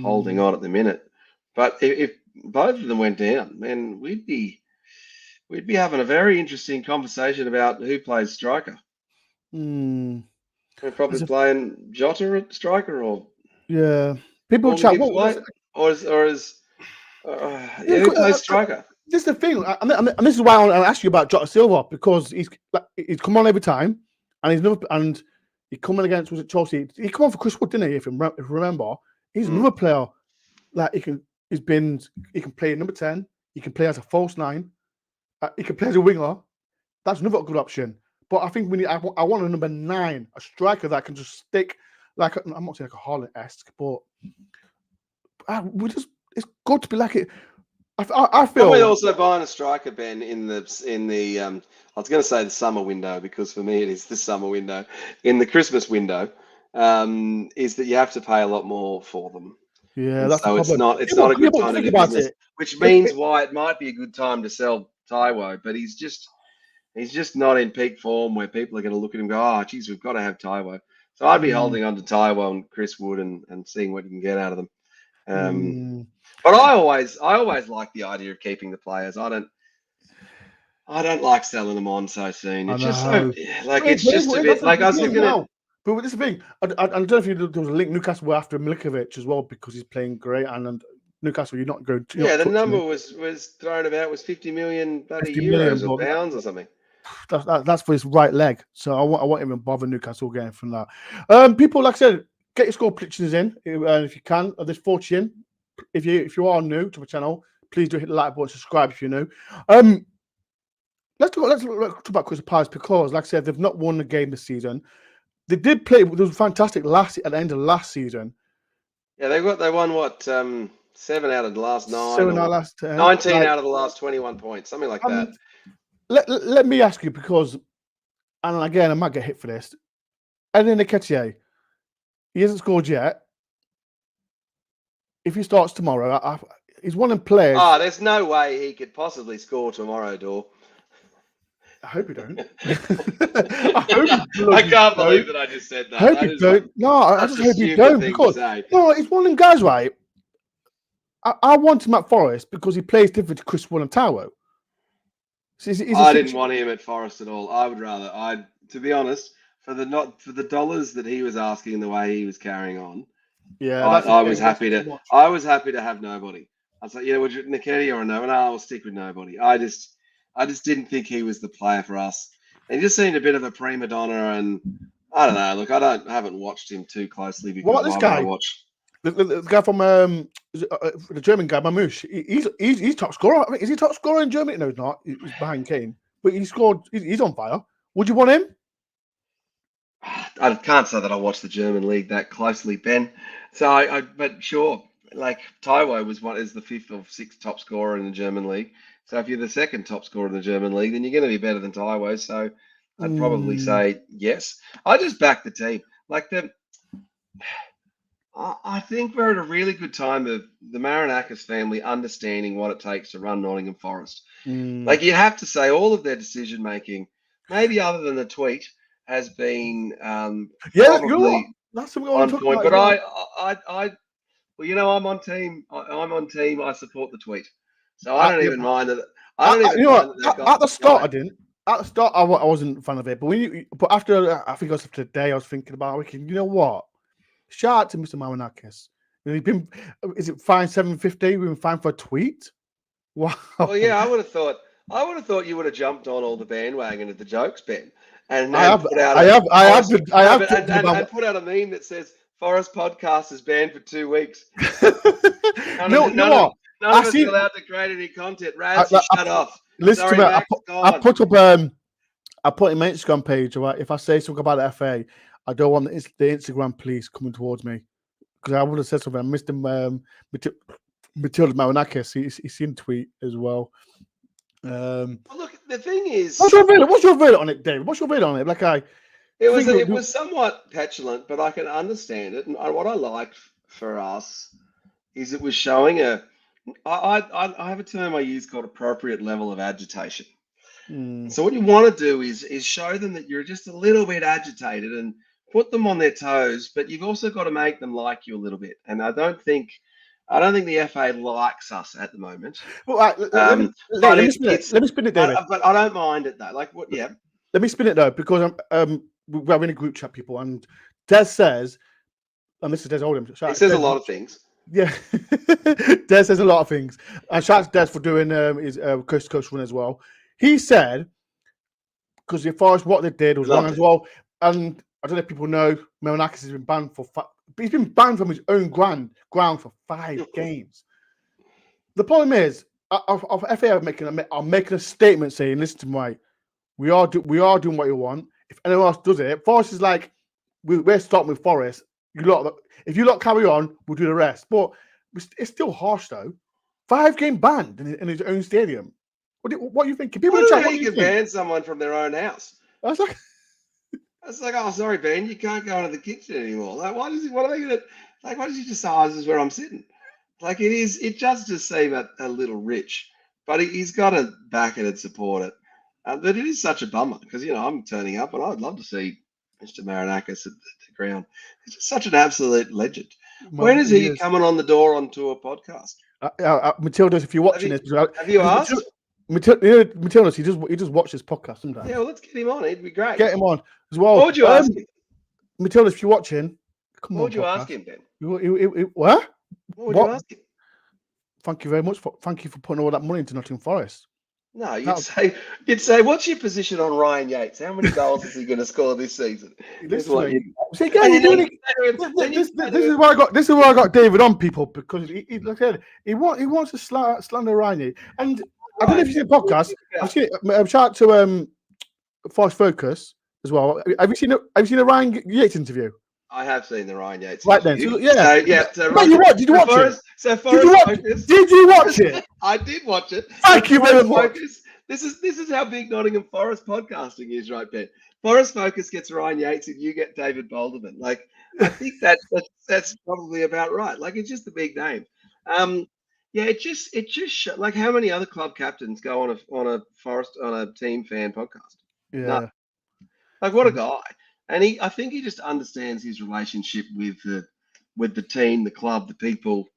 Speaker 2: holding on at the minute. But if both of them went down, then we'd be having a very interesting conversation about who plays striker. We're probably playing Jota at striker, or
Speaker 1: people chat.
Speaker 2: Who plays striker?
Speaker 1: This is the thing, and this is why I asked you about Jota Silva, because he's come on every time, and he come in against, was it Chelsea? He come on for Chris Wood, didn't he? If you remember, he's another player he can play number 10. He can play as a false 9. He can play as a winger. That's another good option. But I think I want a number 9, a striker that can just stick I'm not saying like a Haaland-esque, but it's got to be like it. I feel
Speaker 2: probably also buying a striker, Ben, in the I was going to say the summer window, because for me it is the summer window. In the Christmas window, is that you have to pay a lot more for them.
Speaker 1: Yeah, that's
Speaker 2: so it's not a good time to do business. Which means why it might be a good time to sell Taiwo, but he's just not in peak form where people are going to look at him and go, oh, geez, we've got to have Taiwo. So I'd be holding on to Taiwo and Chris Wood and seeing what you can get out of them. But I always like the idea of keeping the players. I don't like selling them on so soon. It's just so it's just a bit like I was looking at.
Speaker 1: But this is the thing. I don't know if there was a link. Newcastle were after Milikovic as well because he's playing great, and Newcastle, you're not going to.
Speaker 2: Yeah, the number was thrown about was 50 million bloody
Speaker 1: 50 million,
Speaker 2: euros or
Speaker 1: but
Speaker 2: pounds or something.
Speaker 1: that's for his right leg. So I won't even bother Newcastle getting from that. People, like I said, get your score predictions in if you can. There's 40 in. If you are new to the channel, please do hit the like button, subscribe if you're new. Let's talk about Crystal Palace because, like I said, they've not won the game this season. They did play. It was fantastic at the end of last season.
Speaker 2: Yeah, they won what 7 out of the last 9,
Speaker 1: 7 out of last 10,
Speaker 2: 19 out of the last 21 points, something like that.
Speaker 1: Let me ask you because, and again, I might get hit for this. Eddie Nketiah, he hasn't scored yet. If he starts tomorrow, he's one of the players.
Speaker 2: There's no way he could possibly score tomorrow, Dore.
Speaker 1: I hope you don't.
Speaker 2: I can't believe that I just said that.
Speaker 1: I hope you don't. No, I just hope you don't. Because no, he's one of them guys, right? I want him at Forest because he plays different to Chris Wollontawo.
Speaker 2: I didn't want him at Forest at all. I would rather, to be honest, for the dollars that he was asking, the way he was carrying on.
Speaker 1: Yeah,
Speaker 2: I was happy to have nobody. I was like, would you Nketiah or no? And I'll stick with nobody. I just didn't think he was the player for us. And he just seemed a bit of a prima donna, and I don't know. Look, I haven't watched him too closely because
Speaker 1: what about this guy? The guy from the German guy, Mamouche. He's top scorer. Is he top scorer in Germany? No, he's not. He's behind Kane, but he scored. He's on fire. Would you want him?
Speaker 2: I can't say that I watch the German league that closely, Ben. So but sure, like Taiwo is the 5th or 6th top scorer in the German league. So if you're the 2nd top scorer in the German league, then you're going to be better than Taiwo. So I'd probably say yes. I just back the team. I think we're at a really good time of the Marinakis family understanding what it takes to run Nottingham Forest. Like you have to say, all of their decision making, maybe other than the tweet, has been probably
Speaker 1: that's something
Speaker 2: on point. But I'm on team. I'm on team. I support the tweet, so I don't even mind that. At
Speaker 1: the start, I didn't. At the start, I wasn't a fan of it. But after I think it was after the day, I was thinking about it. You know what? Shout out to Mr. Marinakis. He's been. Is it fine 750? We've been fined for a tweet. Wow.
Speaker 2: Well, yeah, I would have thought you would have jumped on all the bandwagon of the jokes, Ben. And put out a meme that says Forest Podcast is banned for 2 weeks. None of us are allowed to create any content. Raz, shut off.
Speaker 1: Listen to me. I put up I put in my Instagram page, right? If I say something about the FA, I don't want the Instagram police coming towards me because I would have said something. I missed him. Matilda Marinakis, he's seen the tweet as well.
Speaker 2: Well, look, the thing is,
Speaker 1: what's your verdict on it, David? What's your verdict on it?
Speaker 2: It was somewhat petulant, but I can understand it. And what I liked for us is it was showing I have a term I use called appropriate level of agitation. So what you want to do is show them that you're just a little bit agitated and put them on their toes, but you've also got to make them like you a little bit. And I don't think the FA likes us at the moment.
Speaker 1: Well, let me spin it, David.
Speaker 2: But I don't mind it though. Yeah.
Speaker 1: Let me spin it though, because we're having a group chat, people, and Des says, and this is Des Oldham.
Speaker 2: He says a lot of things.
Speaker 1: Yeah, Des says a lot of things, and shout out to Des for doing his coast to coast run as well. He said because the Forest, what they did was wrong as well, and I don't know if people know, Marinakis has been banned he's been banned from his own ground for 5 games. The problem is, FA are making a statement saying, "Listen to me, we are doing what you want. If anyone else does it, Forest is like, we're starting with Forest. If you lot carry on, we'll do the rest." But it's still harsh though. 5-game ban in his own stadium. What do you think? People
Speaker 2: you can ban someone from their own house. It's like, oh, sorry, Ben, you can't go into the kitchen anymore. Like, why does he just say, oh, this is where I'm sitting? Like, it just seem a little rich, but he's got to back it and support it. But it is such a bummer because, I'm turning up and I'd love to see Mr. Marinakis at the ground. He's just such an absolute legend. When is he coming on the DoreOntour podcast?
Speaker 1: Matilda, if you're watching this,
Speaker 2: have you asked?
Speaker 1: Matilda, he just watches this podcast sometimes.
Speaker 2: Yeah, well, let's get him on. It'd be great.
Speaker 1: Get him on as well.
Speaker 2: What would you ask him?
Speaker 1: Matilda, if you're watching, come on.
Speaker 2: What would you ask him, Ben?
Speaker 1: What?
Speaker 2: What would you ask him?
Speaker 1: thank you very much. Thank you for putting all that money into Nottingham Forest.
Speaker 2: No, you'd say, what's your position on Ryan Yates? How many goals is he going to score this season?
Speaker 1: Listen to me. See, again, you're doing it. This is why I got David on, people, because he like I said, he wants to slander Ryan Yates. And I don't know if you've seen the podcast. I've seen it. Shout out to Forest Focus as well. Have you seen a Ryan Yates interview?
Speaker 2: I have seen the Ryan Yates.
Speaker 1: Right
Speaker 2: interview.
Speaker 1: then,
Speaker 2: So
Speaker 1: Did you watch it? Did you watch it?
Speaker 2: I did watch it.
Speaker 1: Thank you very much.
Speaker 2: This is how big Nottingham Forest podcasting is, right, Ben? Forest Focus gets Ryan Yates, and you get David Boulderman. Like, I think that's probably about right. Like, it's just a big name. It just like how many other club captains go on a team fan podcast?
Speaker 1: Yeah.
Speaker 2: No. Like, what a guy. And I think he just understands his relationship with the team, the club, the people,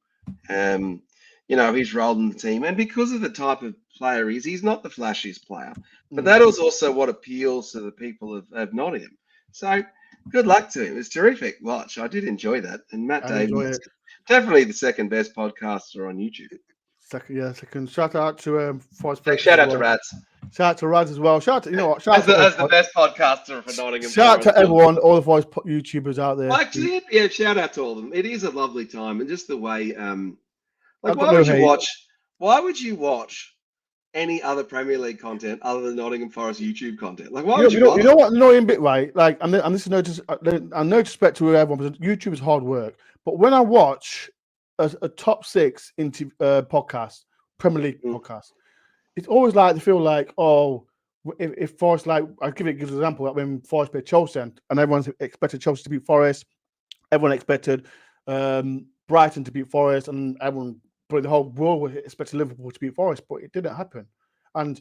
Speaker 2: his role in the team. And because of the type of player he's not the flashiest player. But that is also what appeals to the people of Nottingham. So good luck to him. It's terrific watch. I did enjoy that. And Matt Davies, definitely the second best podcaster on YouTube.
Speaker 1: Second. Shout out to Forest.
Speaker 2: Shout out to Rads.
Speaker 1: Shout out to Rads as well. Shout out to
Speaker 2: as the best podcaster for Nottingham.
Speaker 1: Shout out to everyone, all the Voice YouTubers out there.
Speaker 2: Actually, shout out to all of them. It is a lovely time, and just the way, why would you watch any other Premier League content other than Nottingham Forest YouTube content? Like, why would you?
Speaker 1: You know what annoying bit, right? Like, and this is no disrespect to everyone, because YouTube is hard work. But when I watch a top 6 into podcast, Premier League podcast, it's always like they feel like, oh, if Forest, like, I'll give an example, like when Forest played Chelsea and everyone's expected Chelsea to beat Forest, everyone expected Brighton to beat Forest, and everyone, but the whole world expected Liverpool to beat Forest, but it didn't happen. And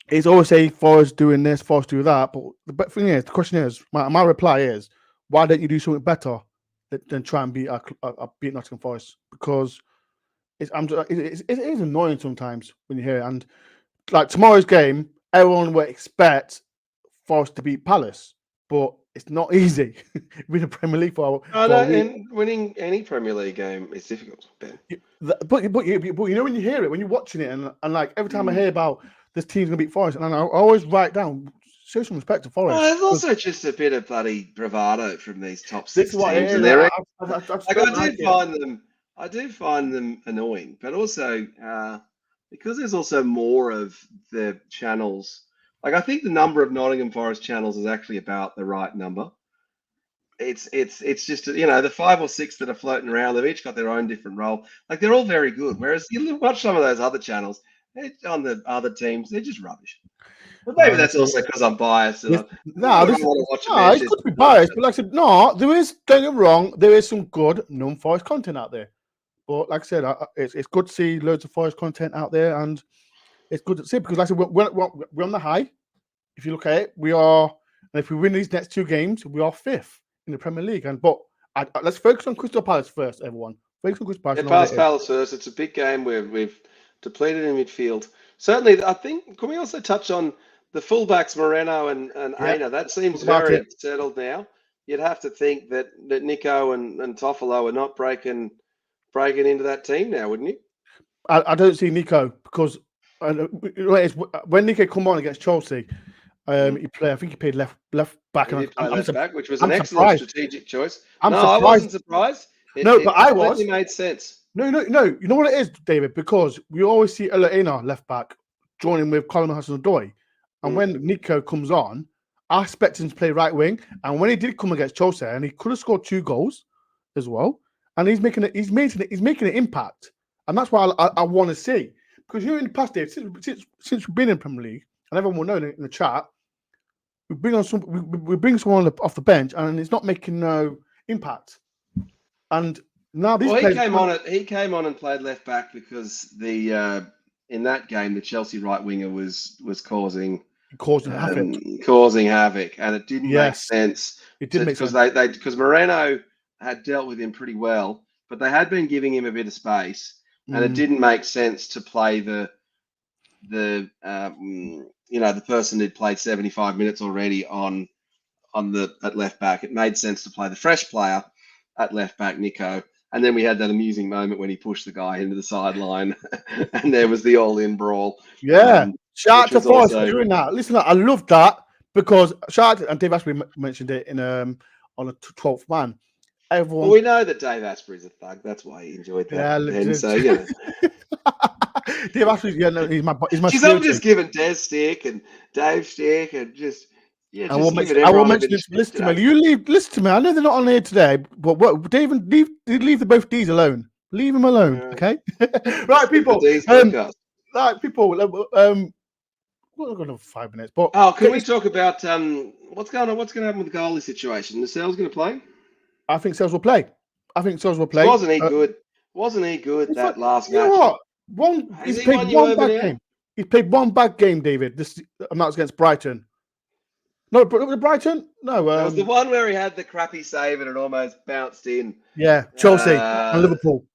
Speaker 1: it's always saying Forest doing this, Forest doing that. But the question is, my reply is, why don't you do something better than try and beat Nottingham Forest? Because it is annoying sometimes when you hear it. And like tomorrow's game, everyone would expect Forest to beat Palace, but it's not easy. Win a Premier League
Speaker 2: and winning any Premier League game is difficult, Ben.
Speaker 1: But you know, when you hear it, when you're watching it, and like every time I hear about this team's gonna beat Forest, and I always write down, show some respect to Forest.
Speaker 2: Well, there's also just a bit of bloody bravado from these top 6 teams, and they're I do find them annoying, but also because there's also more of the channels. Like, I think the number of Nottingham Forest channels is actually about the right number. It's just, the 5 or 6 that are floating around, they've each got their own different role. Like, they're all very good. Whereas you watch some of those other channels on the other teams, they're just rubbish. But maybe that's also because I'm biased. It's
Speaker 1: good to be biased, but like I said, no, there is, don't get me wrong, there is some good non-Forest content out there. But like I said, it's good to see loads of Forest content out there, and it's good to see, because like I said, we're on the high. If you look at it, we are, and if we win these next 2 games, we are 5th in the Premier League. But let's focus on Crystal Palace first, everyone. Focus on Crystal Palace.
Speaker 2: Palace first. It's a big game where we've depleted in midfield. Certainly, I think, can we also touch on the fullbacks, Moreno and Aina? That seems very settled now. You'd have to think that Nico and Toffolo are not breaking into that team now, wouldn't you?
Speaker 1: I don't see Nico, because when Nico come on against Chelsea, I think he played left back.
Speaker 2: Left back, which was an excellent strategic choice.
Speaker 1: I
Speaker 2: wasn't surprised. It made sense.
Speaker 1: No. You know what it is, David? Because we always see Aina left back joining with Colin Hudson-Odoi, and when Nico comes on, I expect him to play right wing. And when he did come against Chelsea, and he could have scored 2 goals as well, and he's making an impact, and that's what I want to see. Because in the past, Dave, since we've been in Premier League, and everyone will know in the chat, we bring someone off the bench, and it's not making no impact. And now
Speaker 2: he came on and played left back because in that game the Chelsea right winger was causing havoc, and it didn't make sense.
Speaker 1: It didn't make sense
Speaker 2: because Moreno had dealt with him pretty well, but they had been giving him a bit of space, and it didn't make sense to play the person who'd played 75 minutes already at left back. It made sense to play the fresh player at left back, Nico, And then we had that amusing moment when he pushed the guy into the sideline, and there was the all-in brawl.
Speaker 1: Yeah, shout out to
Speaker 2: was
Speaker 1: Forest
Speaker 2: also-
Speaker 1: for doing that. Listen, I love that because shout out, and Dave Ashby mentioned it in on a 12th man. Everyone,
Speaker 2: Well, we know that Dave Asprey's a thug. That's why he enjoyed that.
Speaker 1: yeah,
Speaker 2: And so, you know.
Speaker 1: Dave Ashby, yeah, no, he's my
Speaker 2: She's not
Speaker 1: security.
Speaker 2: just giving Des stick and Dave stick and just, yeah,
Speaker 1: I will
Speaker 2: just
Speaker 1: mention,
Speaker 2: giving
Speaker 1: I will
Speaker 2: everyone a
Speaker 1: mention
Speaker 2: bit
Speaker 1: this.
Speaker 2: of
Speaker 1: Listen
Speaker 2: shit,
Speaker 1: to me. You leave. Listen to me. I know they're not on here today, but what? Dave and leave the both D's alone. Leave them alone,
Speaker 2: Yeah.
Speaker 1: okay? Right, people.
Speaker 2: D's podcast.
Speaker 1: Right, people. We're going to 5 minutes, but
Speaker 2: Oh, can we talk about what's going on? What's going to happen with the goalie situation? The Cell's going to play?
Speaker 1: I think Sales will play.
Speaker 2: Wasn't he good? Wasn't he good that last
Speaker 1: You know
Speaker 2: match?
Speaker 1: what?
Speaker 2: Has
Speaker 1: He's
Speaker 2: he
Speaker 1: played
Speaker 2: won you
Speaker 1: one
Speaker 2: over
Speaker 1: bad
Speaker 2: now?
Speaker 1: game. He's played one bad game, David. And that's against Brighton. No, Brighton? No.
Speaker 2: There was the one where he had the crappy save and it almost bounced in.
Speaker 1: Yeah, Chelsea and Liverpool.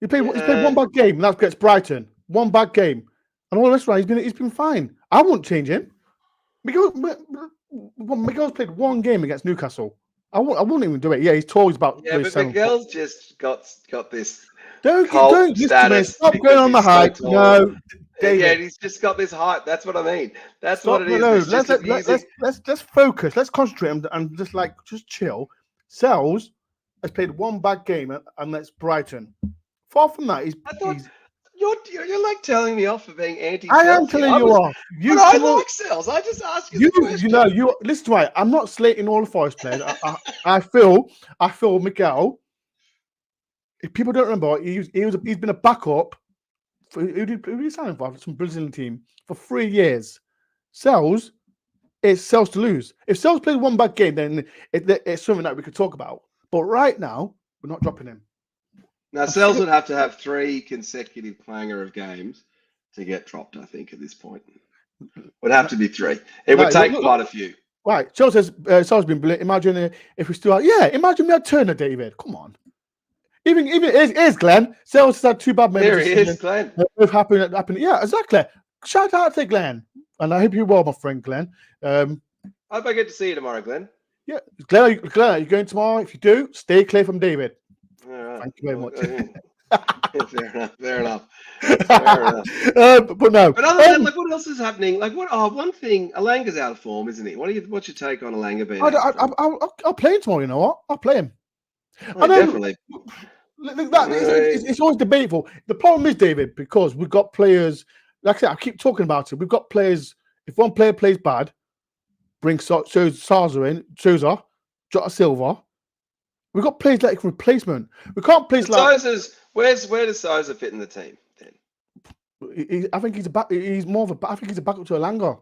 Speaker 1: He's played one bad game, and that's against Brighton. One bad game. And all the rest of it, he's been fine. I wouldn't change him. Miguel's played one game against Newcastle. I wouldn't even do it. Yeah, he's talks about.
Speaker 2: Yeah, but Miguel's just got this.
Speaker 1: Don't listen to me. Stop going on the hype. No, David.
Speaker 2: Yeah, he's just got this hype. That's what I mean. That's
Speaker 1: Stop,
Speaker 2: what it is.
Speaker 1: No, let's focus. Let's concentrate and just chill. Sells has played one bad game and that's Brighton. Far from that,
Speaker 2: you're like telling me off for being anti.
Speaker 1: I am telling you off.
Speaker 2: I like Sells. I just ask you.
Speaker 1: You listen to me. I'm not slating all the Forest players. I feel Miguel. If people don't remember, he's been a backup. Who did he sign for? Some Brazilian team for 3 years. Sells is Sells to lose. If Sells plays one bad game, then it's something that we could talk about. But right now, we're not dropping him.
Speaker 2: Now, Sells would have to have 3 consecutive clanger of games to get dropped, I think, at this point. Would have to be 3. It would take quite a few.
Speaker 1: Right. Sells says, Sells been brilliant. Imagine if we still imagine we had Turner, David. Come on. Even here's Glenn. Sells has had 2 bad moments.
Speaker 2: There he is, Glenn.
Speaker 1: Both happened. Yeah, exactly. Shout out to Glenn. And I hope you're well, my friend Glenn.
Speaker 2: I hope I get to see you tomorrow, Glenn.
Speaker 1: Yeah. Glenn, are you going tomorrow? If you do, stay clear from David.
Speaker 2: All right.
Speaker 1: Thank you very much.
Speaker 2: Fair enough.
Speaker 1: But no.
Speaker 2: But other than that, what else is happening? One thing, Alanga's out of form, isn't he? What's your take on Alanga being
Speaker 1: I'll play him tomorrow, you know what? I'll play him.
Speaker 2: I know, definitely.
Speaker 1: It's always debatable. The problem is, David, because we've got players, like I said, I keep talking about it. We've got players, if one player plays bad, bring Sousa in, Jota Silva. We've got players like replacement. We can't play like.
Speaker 2: Where does Sousa fit in the team then?
Speaker 1: I think he's a back. He's more of a. I think he's a backup to Alanga.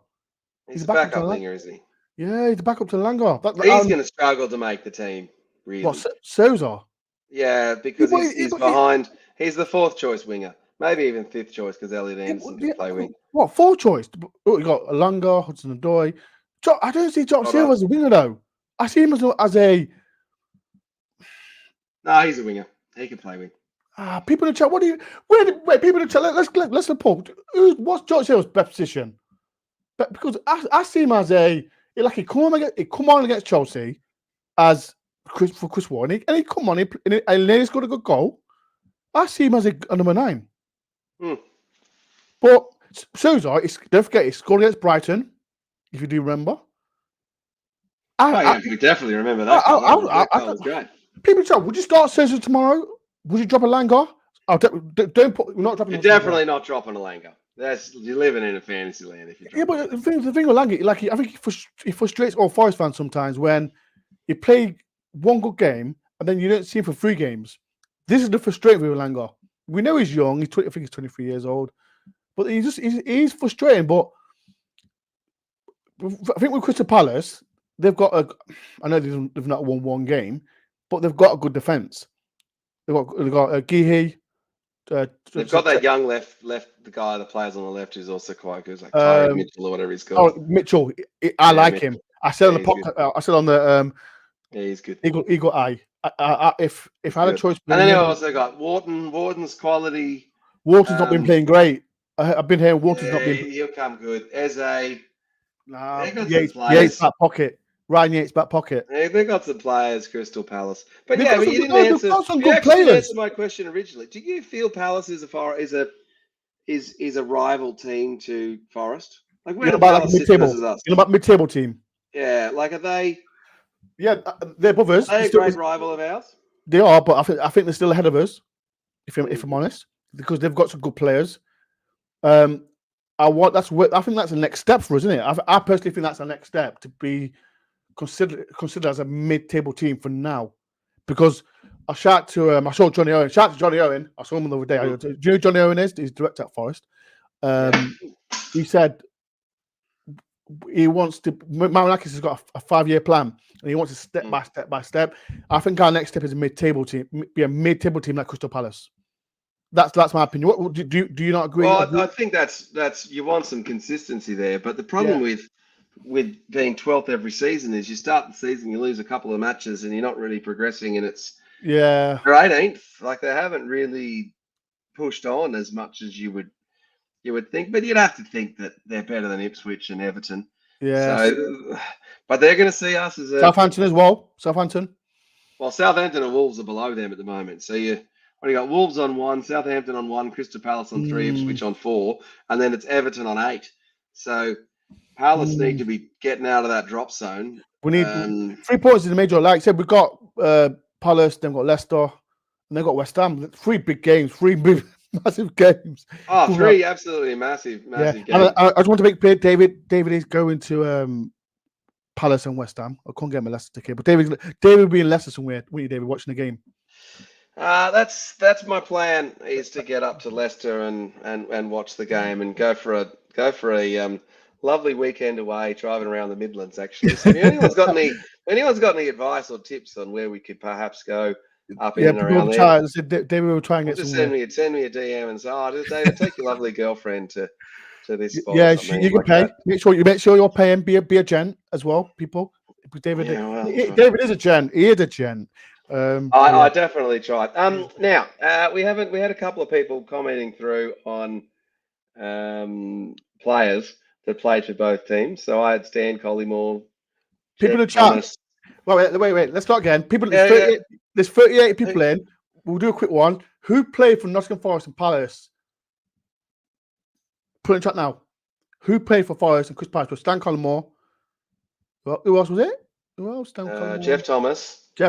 Speaker 2: He's a backup winger, isn't he?
Speaker 1: Yeah, he's a backup to Alanga.
Speaker 2: He's going to struggle to make the team. Really.
Speaker 1: What, Sousa?
Speaker 2: Yeah, because he's behind. He's the 4th choice winger, maybe even 5th choice because Elliot Anderson can play wing.
Speaker 1: What 4th choice? We got Alanga, Hudson-Odoi. I don't see Jota Silva as a winger though. I see him as a.
Speaker 2: No, he's a winger. He can play wing.
Speaker 1: People in the chat. What do you? Wait, people in the chat. Let's report. What's Jota Silva's best position? But because I see him as he come on against Chelsea as Chris Warren, and he come on and he's got a good goal. I see him as a number 9. But Sousa, don't forget, he scored against Brighton. If you do remember.
Speaker 2: We definitely remember that. That was great.
Speaker 1: People in the chat. Would you start Sousa tomorrow? Would you drop Alanga? Don't put. We're not dropping.
Speaker 2: You're definitely not dropping Alanga. You're living in a fantasy land if you.
Speaker 1: Yeah, but the thing with Alanga, I think he frustrates all Forest fans sometimes when you play one good game and then you don't see him for 3 games. This is the frustrating with Alanga. We know he's young. I think he's 23 years old, but he's frustrating. But I think with Crystal Palace, they've got I know they've not won 1 game, but they've got a good defense. They've got Guéhi.
Speaker 2: They've got that young left, the guy that plays on the left who's also quite good. It's like Tyree Mitchell or whatever he's called.
Speaker 1: Oh, Mitchell. I like him. I said on the podcast. I said on the.
Speaker 2: Yeah, he's good.
Speaker 1: Eagle Eye. If I had a choice,
Speaker 2: and then I also got Wharton. Wharton's quality.
Speaker 1: Wharton's not been playing great. I've been hearing Wharton's not been.
Speaker 2: He'll come good. Eze.
Speaker 1: He hates that pocket. Ryan Yates back pocket.
Speaker 2: Yeah, they've got some players, Crystal Palace. But
Speaker 1: They've
Speaker 2: yeah,
Speaker 1: got
Speaker 2: but you
Speaker 1: some-
Speaker 2: didn't
Speaker 1: they've
Speaker 2: answer.
Speaker 1: got some
Speaker 2: You
Speaker 1: good
Speaker 2: actually didn't
Speaker 1: players.
Speaker 2: answer my question originally. Do you feel Palace is a rival team to Forest? Like where
Speaker 1: You know
Speaker 2: do
Speaker 1: about like
Speaker 2: Palace sit
Speaker 1: mid-table.
Speaker 2: versus us?
Speaker 1: You know about mid-table team.
Speaker 2: Yeah, like are they
Speaker 1: Yeah, they're above us.
Speaker 2: a great rival of ours?
Speaker 1: They are, but I think they're still ahead of us. If
Speaker 2: Mm.
Speaker 1: I'm honest, because they've got some good players. I think that's the next step for us, isn't it? I personally think that's the next step to be considered as a mid-table team for now. Because I saw Johnny Owen. Shout out to Johnny Owen. I saw him the other day.
Speaker 2: Mm.
Speaker 1: Do you know who Johnny Owen is? He's director at Forest. He said he wants to. Marinakis has got a 5-year plan, and he wants to step by step. I think our next step is a mid-table team. Be a mid-table team like Crystal Palace. That's my opinion. What do you not agree?
Speaker 2: Well, I think that's you want some consistency there, but the problem with being 12th every season is you start the season, you lose a couple of matches, and you're not really progressing, and they're 18th. Like they haven't really pushed on as much as you would think, but you'd have to think that they're better than Ipswich and Everton.
Speaker 1: Yeah.
Speaker 2: So, but they're going to see us as
Speaker 1: Southampton as well. Southampton.
Speaker 2: Well, Southampton and Wolves are below them at the moment. So you got Wolves on 1, Southampton on 1, Crystal Palace on 3, Ipswich on 4, and then it's Everton on 8. So Palace need to be getting out of that drop zone.
Speaker 1: We need 3 points in the major. Like I said, we've got Palace, then we've got Leicester, and they've got West Ham. 3 big games, 3 big, massive games.
Speaker 2: Oh, 3 absolutely massive games.
Speaker 1: I just want to make clear, David is going to Palace and West Ham. I couldn't get my Leicester ticket, but David will be in Leicester somewhere. Were you, David, watching the game?
Speaker 2: That's my plan, is to get up to Leicester and watch the game and go for a lovely weekend away, driving around the Midlands. Actually, so if anyone's got any advice or tips on where we could perhaps go up in and around there,
Speaker 1: David will try and get
Speaker 2: just
Speaker 1: somewhere.
Speaker 2: send me a DM and say, "Oh, David, take your lovely girlfriend to this spot."
Speaker 1: Yeah, you can pay. Make sure you're paying. Be a gent as well, people. David, David is a gent. He is a gent.
Speaker 2: I definitely tried. Now we had a couple of people commenting through on players that played for both teams. So I had Stan Collymore,
Speaker 1: people in the chat. Wait. Let's start again. People, there's 38 people in. We'll do a quick one. Who played for Nottingham Forest and Palace? Put in chat now. Who played for Forest and Chris Palace? Was Stan Collymore? Who else was it? Who else? Stan Collymore.
Speaker 2: Jeff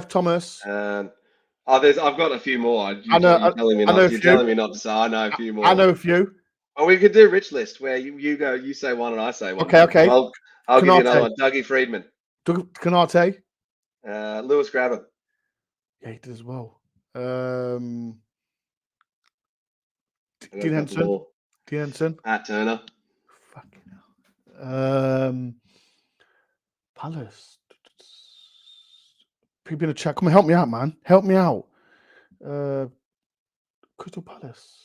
Speaker 2: Thomas. I've got a few more. You're telling me not to say. I know a few more.
Speaker 1: I know a few.
Speaker 2: Oh, we could do a rich list where you go, you say one and I say one.
Speaker 1: Okay.
Speaker 2: I'll give you another one. Dougie Friedman.
Speaker 1: Canate.
Speaker 2: Lewis Grabban.
Speaker 1: Yeah, he did as well. Dean Henson.
Speaker 2: Matt Turner.
Speaker 1: Fucking hell. Palace. People in the chat, come and help me out, man. Help me out. Crystal Palace.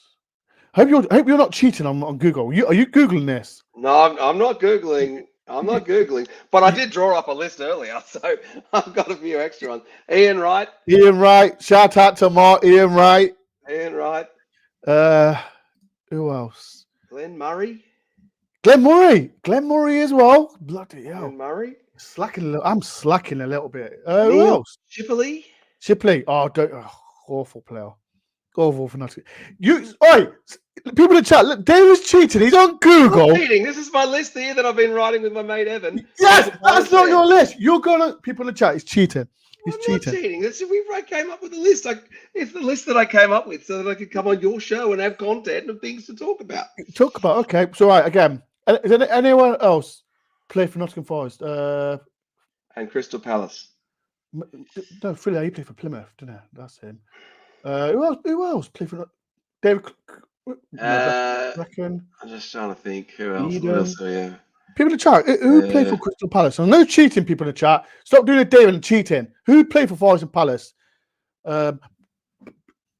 Speaker 1: I hope you're not cheating on Google. Are you Googling this?
Speaker 2: No, I'm not Googling. But I did draw up a list earlier, so I've got a few extra ones. Ian Wright. Shout out to Mark. Ian Wright. Who else? Glenn Murray as well. Bloody hell. Glenn Murray. I'm slacking a little bit. Who else? Shipley. Awful player. Awful for nothing. People in the chat. Look, David's cheating. He's on Google. Cheating. This is my list here that I've been writing with my mate Evan. Yes, that's not your list. You're going to people in the chat. He's cheating. He's cheating. We came up with a list. It's the list that I came up with so that I could come on your show and have content and things to talk about. Okay. So right again. Is there anyone else play for Nottingham Forest? And Crystal Palace. No, Freely, he played for Plymouth, didn't he? That's him. Who else played for David? I'm just trying to think. Who else? Yeah. People in the chat. Who played for Crystal Palace? And no cheating, people in the chat. Stop doing it, David, and cheating. Who played for Forest and Palace? Did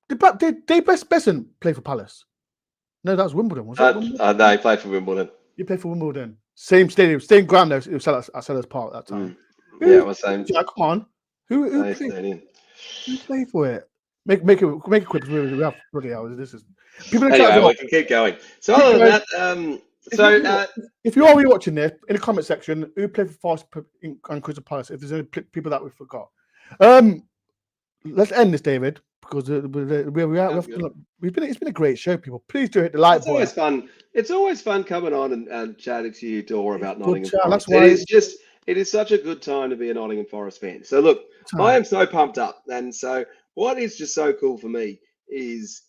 Speaker 2: Besson play for Palace? No, that was Wimbledon. Was it Wimbledon? No, he played for Wimbledon. He played for Wimbledon. Same stadium, same ground. It was at Sellers Park that time. It was same. Yeah, come on. Who played for it? Make it quick. We have bloody hours. This is people. Anyway, we can keep going. So other than that,
Speaker 1: if you are watching this, in the comment section, who played for Forest and Crystal Palace? If there's any people that we forgot, let's end this, David, because it's been a great show. People, please do hit the like button.
Speaker 2: Always fun. It's always fun coming on and chatting to you, Dore, about Nottingham Forest.
Speaker 1: That's why
Speaker 2: it is such a good time to be a Nottingham Forest fan. So look, I am so pumped up, and so what is just so cool for me is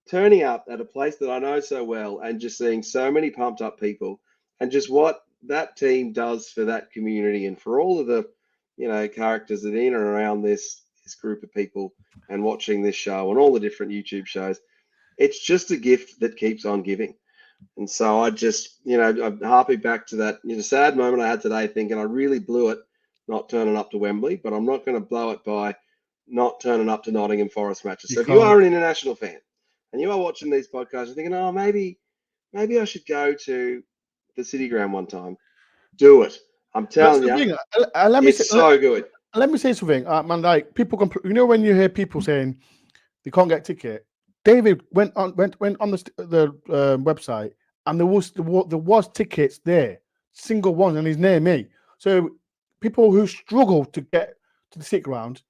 Speaker 2: turning up at a place that I know so well and just seeing so many pumped up people, and just what that team does for that community and for all of the characters that are in and around this group of people, and watching this show and all the different YouTube shows. It's just a gift that keeps on giving. And so I just, I'm harping back to that sad moment I had today, thinking I really blew it not turning up to Wembley, but I'm not going to blow it by not turning up to Nottingham Forest matches. So if you are an international fan and you are watching these podcasts, you're thinking, oh, maybe I should go to the City Ground one time. Do it. I'm telling you, it's so good.
Speaker 1: Let me say something, man. Like people, when you hear people saying they can't get a ticket, David went on the website, and there was tickets there, single ones, and he's near me. So people who struggle to get to the City Ground,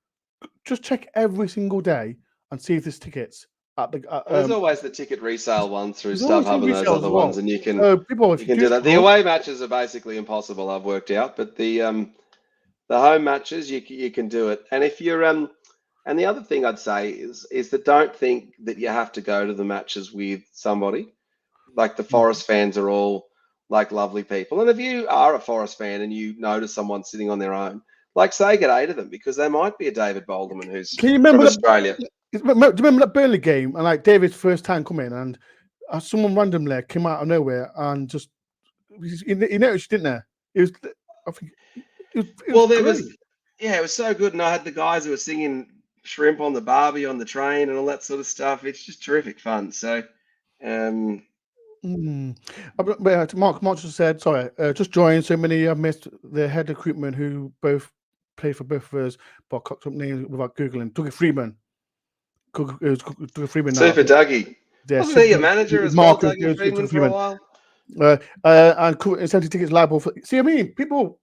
Speaker 1: just check every single day and see if there's tickets.
Speaker 2: There's always the ticket resale one through StubHub and those other ones, and you can do that. The away matches are basically impossible, I've worked out, but the home matches you can do it. And if you're and the other thing I'd say is that don't think that you have to go to the matches with somebody. Like the Forest fans are all like lovely people, and if you are a Forest fan and you notice someone sitting on their own, like say g'day to them, because they might be a David Boulderman who's from Australia.
Speaker 1: Do you remember that Burnley game and like David's first time coming, and someone randomly came out of nowhere and just he noticed, didn't there? It was
Speaker 2: it was so good, and I had the guys who were singing Shrimp on the Barbie on the train and all that sort of stuff. It's just terrific fun. So
Speaker 1: Mark just said, sorry, just joined. So many have missed the head recruitment who both play for both of us, but cocked up names without Googling. Dougie Freeman. Dougie Freeman now.
Speaker 2: Super Dougie.
Speaker 1: Yeah,
Speaker 2: wasn't he your manager as well, Dougie Freeman, for a while?
Speaker 1: And 70 tickets liable for. See, I mean, people,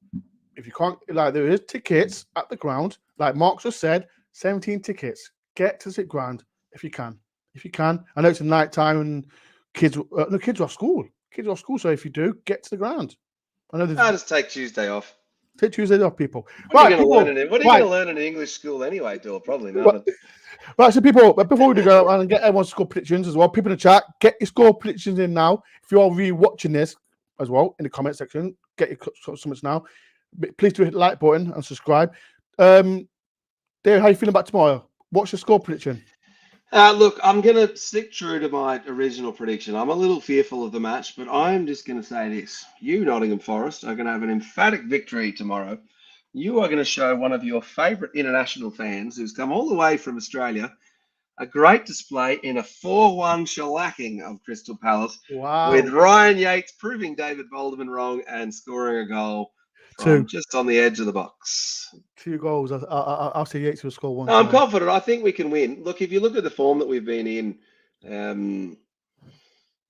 Speaker 1: if you can't, like, there is tickets at the ground. Like Mark just said, 17 tickets. Get to the City Ground if you can. If you can. I know it's a night time and kids are off school. Kids are off school, so if you do, get to the ground. I know
Speaker 2: I'll just take Tuesday off.
Speaker 1: Take Tuesday off, people.
Speaker 2: What are you going to learn in English school anyway, Dore? Probably nothing.
Speaker 1: Right, so people, but before we do go and get everyone's score predictions as well, people in the chat, get your score predictions in now. If you're re-watching this as well in the comment section, get your comments now. Please do hit the like button and subscribe. Dave, how you feeling about tomorrow? What's your score prediction?
Speaker 2: Look, I'm going to stick true to my original prediction. I'm a little fearful of the match, but I'm just going to say this. You, Nottingham Forest, are going to have an emphatic victory tomorrow. You are going to show one of your favourite international fans who's come all the way from Australia a great display in a 4-1 shellacking of Crystal Palace.
Speaker 1: Wow.
Speaker 2: With Ryan Yates proving David Boulderman wrong and scoring a goal from just on the edge of the box.
Speaker 1: 2 goals. I'll say Yates will score 1.
Speaker 2: I'm confident. I think we can win. Look, if you look at the form that we've been in,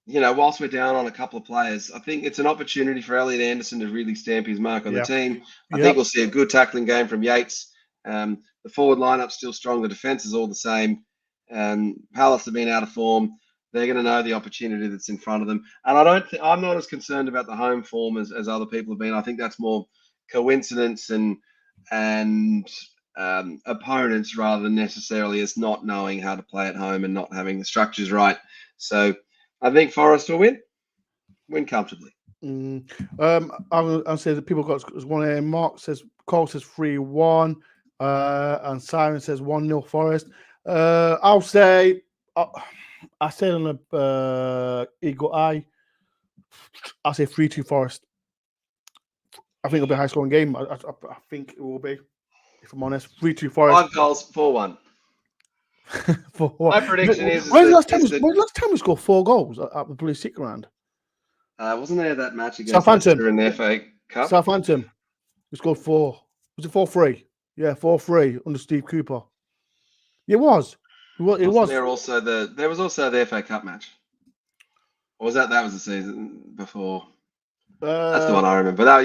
Speaker 2: whilst we're down on a couple of players, I think it's an opportunity for Elliot Anderson to really stamp his mark on the team. I think we'll see a good tackling game from Yates. The forward lineup's still strong. The defence is all the same. Palace have been out of form. They're going to know the opportunity that's in front of them. And I'm not as concerned about the home form as other people have been. I think that's more coincidence and opponents rather than necessarily as not knowing how to play at home and not having the structures right. So I think Forest will win comfortably.
Speaker 1: I'll say that people got 1. Mark says, Cole says 3-1, and Simon says 1-0 Forest. I'll say, I said on the Eagle Eye, I'll say 3-2 Forest. I think it'll be a high scoring game. I think it will be, if I'm honest. 3-2 Forest.
Speaker 2: 5 goals, 4-1. My prediction is
Speaker 1: when's the last time we scored 4 goals at the Blue City Ground?
Speaker 2: Wasn't there that match against
Speaker 1: Southampton
Speaker 2: in the FA Cup?
Speaker 1: Southampton. We scored 4. Was it 4-3? Yeah, 4-3 under Steve Cooper. It was. It was.
Speaker 2: There was also the FA Cup match. Or was that was the season before? That's the one I remember. That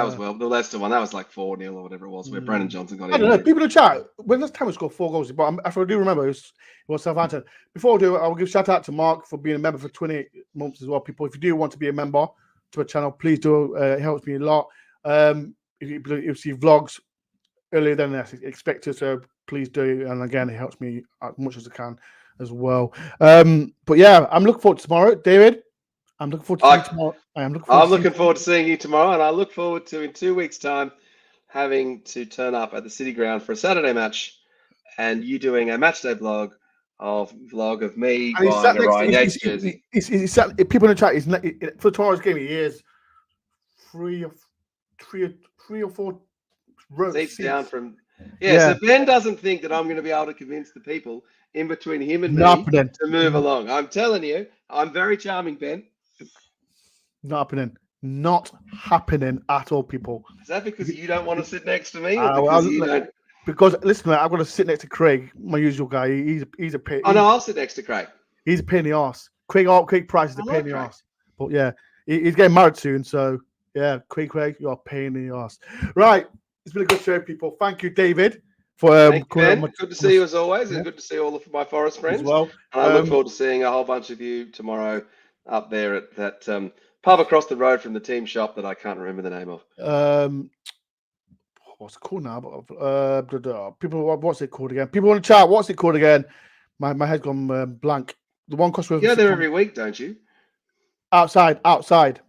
Speaker 2: was well. The Leicester one, that was like 4-0 or whatever it was, where Brennan Johnson got
Speaker 1: I don't know.
Speaker 2: injured.
Speaker 1: People in the chat, when last time we scored 4 goals, but if I do remember, it was Southampton. Before I do, I'll give shout out to Mark for being a member for 28 months as well. People, if you do want to be a member to a channel, please do. It helps me a lot. If you see vlogs earlier than I expected, so please do. And again, it helps me as much as I can as well. But yeah, I'm looking forward to tomorrow, David. I'm looking forward to seeing you tomorrow.
Speaker 2: I'm looking forward to seeing you tomorrow, and I look forward to, in 2 weeks' time, having to turn up at the City Ground for a Saturday match, and you doing a matchday vlog of me buying a Ryan Yates jersey.
Speaker 1: People in the chat, for tomorrow's game, he is three or four
Speaker 2: seats down from. So Ben doesn't think that I'm going to be able to convince the people in between him and me to move along. I'm telling you, I'm very charming, Ben.
Speaker 1: Not happening at all, people.
Speaker 2: Is that because you don't want to sit next to me, or
Speaker 1: because
Speaker 2: you don't?
Speaker 1: Because listen, I'm going to sit next to Craig, my usual guy. He's a pain.
Speaker 2: Oh no, I'll sit next to Craig.
Speaker 1: He's a pain in the arse. Craig Price is a pain in the arse. But yeah, he's getting married soon, so yeah, Craig, you're a pain in the arse. Right, it's been a good show, people. Thank you, David, for
Speaker 2: Ben. Good to see you as always, and good to see all of my Forest friends.
Speaker 1: As well.
Speaker 2: And I look forward to seeing a whole bunch of you tomorrow up there at that pub across the road from the team shop that I can't remember the name of.
Speaker 1: What's it called now? People, what's it called again? People want to chat. What's it called again? My head's gone blank. The one cost.
Speaker 2: You go there every week, don't you?
Speaker 1: Outside.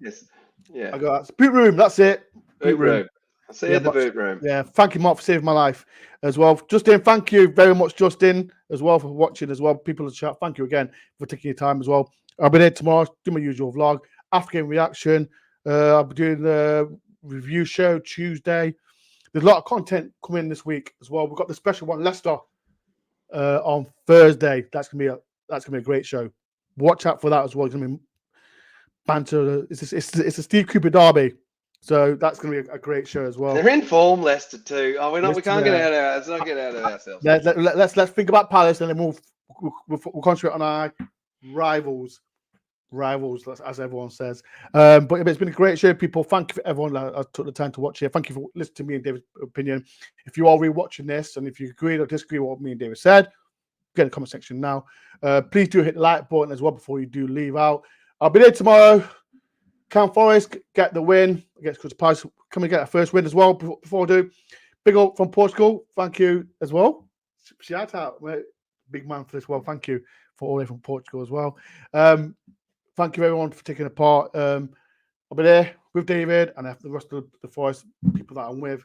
Speaker 2: Yes. Yeah.
Speaker 1: I got boot room. That's it.
Speaker 2: Boot room. I'll see you at the boot room.
Speaker 1: Yeah. Thank you, Mark, for saving my life as well. Justin, thank you very much, Justin, as well, for watching as well. People in the chat, thank you again for taking your time as well. I'll be there tomorrow. Do my usual vlog. After game reaction. I'll be doing the review show Tuesday. There's a lot of content coming this week as well. We've got the special one, Leicester, on Thursday. That's gonna be a great show. Watch out for that as well. It's gonna be banter. It's a Steve Cooper derby, so that's gonna be a great show as well.
Speaker 2: They're in form, Leicester too. Oh, we can't get out of it. Let's not get out of ourselves.
Speaker 1: Let's think about Palace and then we'll concentrate on our rivals, as everyone says. But it's been a great show, people. Thank you for everyone that took the time to watch here. Thank you for listening to me and David's opinion. If you are rewatching this and if you agree or disagree with what me and David said, get in the comment section now. Please do hit the like button as well before you do leave out. I'll be there tomorrow. Nottingham Forest get the win against Crystal Palace. Come and get a first win as well. Before I do, big up from Portugal. Thank you as well. Shout out, mate. Big man for this. Well, thank you for all the way from Portugal as well. Thank you everyone for taking part. I'll be there with David and the rest of the Forest people that I'm with.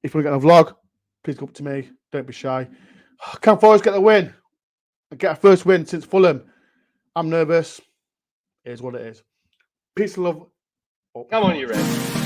Speaker 1: If we get a vlog, please come up to me. Don't be shy. Can Forest get the win? And get a first win since Fulham. I'm nervous. It is what it is. Peace and love.
Speaker 2: Come on, you Reds.